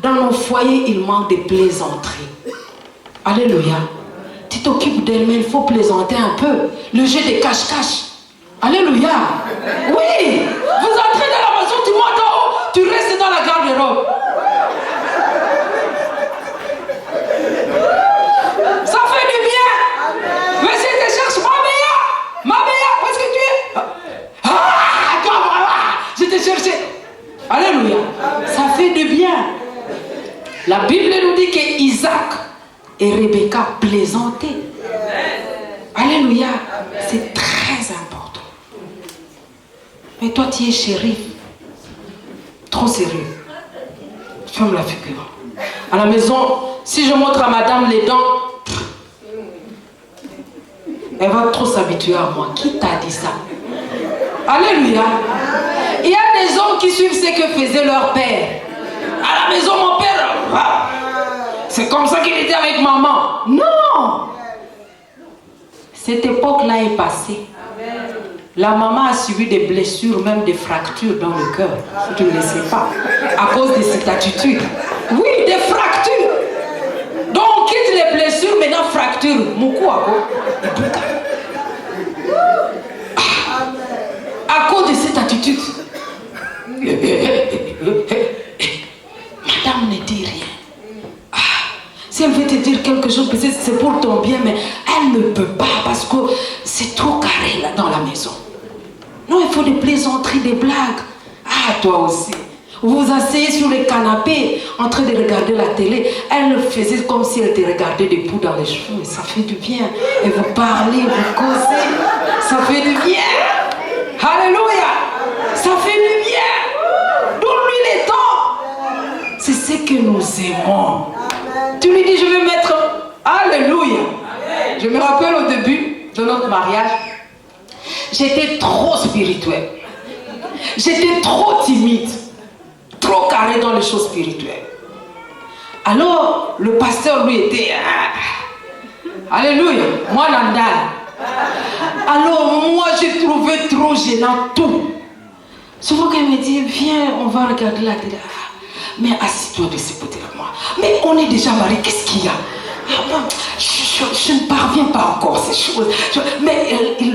D: Dans nos foyers, il manque de plaisanteries. Alléluia. Tu t'occupes d'elle, mais il faut plaisanter un peu. Le jeu de cache-cache. Alléluia. Oui. Vous entrez dans la maison, tu montes en haut, tu restes dans la garde-robe. Ça fait du bien. Mais si tu cherches ma meilleure, où est-ce que tu es? Je t'ai cherché. Alléluia. Ça fait du bien. La Bible nous dit que Isaac et Rebecca plaisantaient. Alléluia. C'est très important. Mais toi, tu es shérif. Trop sérieux. Ferme la figure. À la maison, si je montre à madame les dents, Elle va trop s'habituer à moi. Qui t'a dit ça? Alléluia. Il y a des hommes qui suivent ce que faisait leur père. À la maison, mon père, c'est comme ça qu'il était avec maman. Non. Cette époque-là est passée. La maman a subi des blessures, même des fractures dans le cœur. Tu ne le sais pas. À cause de cette attitude. Oui, des fractures. Donc on quitte les blessures, maintenant fracture. À cause de cette attitude. Madame ne dit rien. Si elle veut te dire quelque chose, peut-être c'est pour ton bien, mais elle ne peut pas parce que c'est trop carré là dans la maison. Non, il faut des plaisanteries, des blagues. Ah, toi aussi. Vous vous asseyez sur le canapé en train de regarder la télé. Elle le faisait comme si elle te regardait des poux dans les cheveux. Et ça fait du bien. Et vous parlez, vous causez. Ça fait du bien. Alléluia. Ça fait du bien. Donne-lui les temps. C'est ce que nous aimons. Tu lui dis, je vais mettre... Alléluia. Je me rappelle au début de notre mariage, j'étais trop spirituelle. J'étais trop timide. Trop carré dans les choses spirituelles. Alors, le pasteur, lui, était... Alléluia. Moi, Nandal. Alors, moi, j'ai trouvé trop gênant tout. Souvent, quand il me dit, viens, on va regarder la télé. Mais assis-toi de ce côté-là, moi. Mais on est déjà mariés, qu'est-ce qu'il y a? Je ne parviens pas encore ces choses. Mais il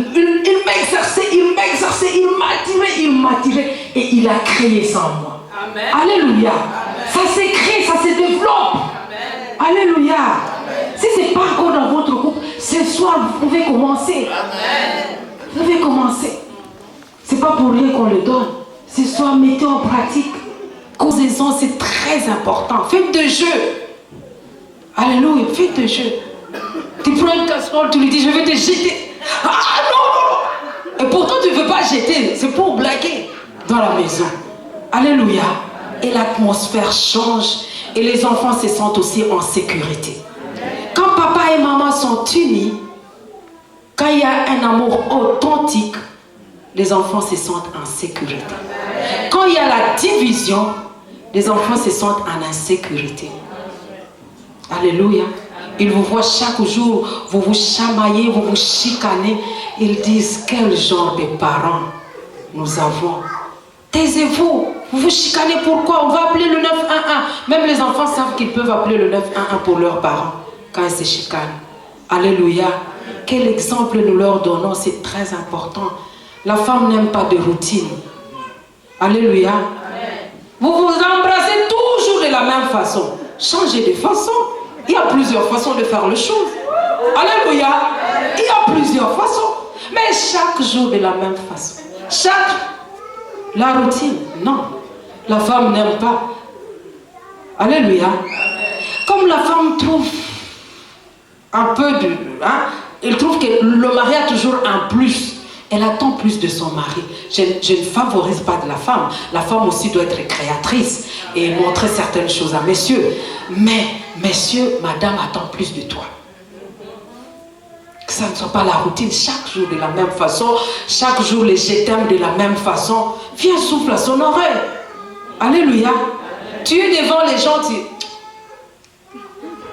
D: m'exerçait, il m'a tiré. Et il a créé ça en moi. Amen. Alléluia. Amen. Ça se crée, ça se développe. Amen. Alléluia. Amen. Si ce n'est pas encore dans votre couple, ce soir, vous pouvez commencer. Amen. Vous pouvez commencer. Ce n'est pas pour rien qu'on le donne. Ce soir, mettez en pratique. Causez-en, c'est très important. Faites de jeu. Alléluia, faites de jeu. Tu prends une casserole, tu lui dis, je vais te jeter. Ah non, non. Et pourtant, tu ne veux pas jeter. C'est pour blaguer dans la maison. Alléluia. Et l'atmosphère change. Et les enfants se sentent aussi en sécurité. Quand papa et maman sont unis, quand il y a un amour authentique, les enfants se sentent en sécurité. Quand il y a la division, les enfants se sentent en insécurité. Alléluia. Ils vous voient chaque jour, vous vous chamaillez, vous vous chicanez. Ils disent, quel genre de parents nous avons. Taisez-vous, vous vous chicanez, pourquoi? On va appeler le 911. Même les enfants savent qu'ils peuvent appeler le 911 pour leurs parents quand ils se chicanent. Alléluia. Quel exemple nous leur donnons, c'est très important. La femme n'aime pas de routine. Alléluia. Vous vous embrassez toujours de la même façon. Changez de façon. Il y a plusieurs façons de faire les choses. Alléluia. Il y a plusieurs façons. Mais chaque jour de la même façon. La routine, non. La femme n'aime pas. Alléluia. Comme la femme trouve un peu de... elle trouve que le mari a toujours un plus. Elle attend plus de son mari. Je ne favorise pas de la femme. La femme aussi doit être créatrice et montrer certaines choses à messieurs. Mais, messieurs, madame attend plus de toi. Que ça ne soit pas la routine, chaque jour de la même façon, chaque jour les je t'aime de la même façon. Viens, souffle à son oreille. Alléluia. Tu es devant les gens, tu...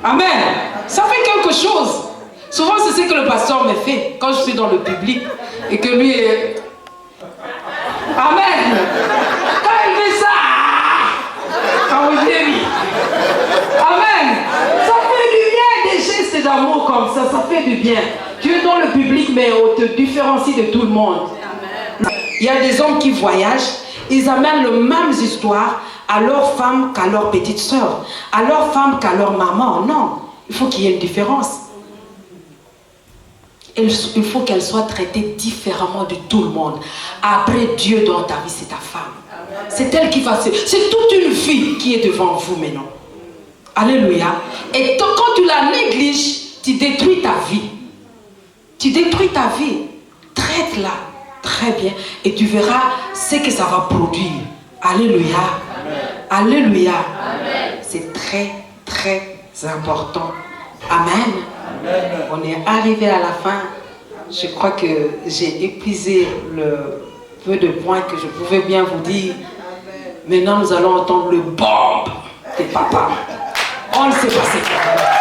D: Amen. Ça fait quelque chose. Souvent, c'est ce que le pasteur me fait quand je suis dans le public et que lui est... Amen. Quand il fait ça, quand vous aimez. Amen. Ça fait du bien des gestes d'amour comme ça. Ça fait du bien. Tu es dans le public, mais on te différencie de tout le monde. Il y a des hommes qui voyagent. Ils amènent les mêmes histoires à leur femme qu'à leur petite soeur, à leur femme qu'à leur maman. Non, il faut qu'il y ait une différence. Il faut qu'elle soit traitée différemment de tout le monde. Après, Dieu dans ta vie, c'est ta femme. C'est elle qui va se... C'est toute une vie qui est devant vous maintenant. Alléluia. Et quand tu la négliges, tu détruis ta vie. Tu détruis ta vie. Traite-la très bien et tu verras ce que ça va produire. Alléluia. Alléluia. C'est très, très important. Amen. On est arrivé à la fin. Je crois que j'ai épuisé le peu de points que je pouvais bien vous dire. Maintenant, nous allons entendre le bombe de papa. On ne sait pas c'est quoi.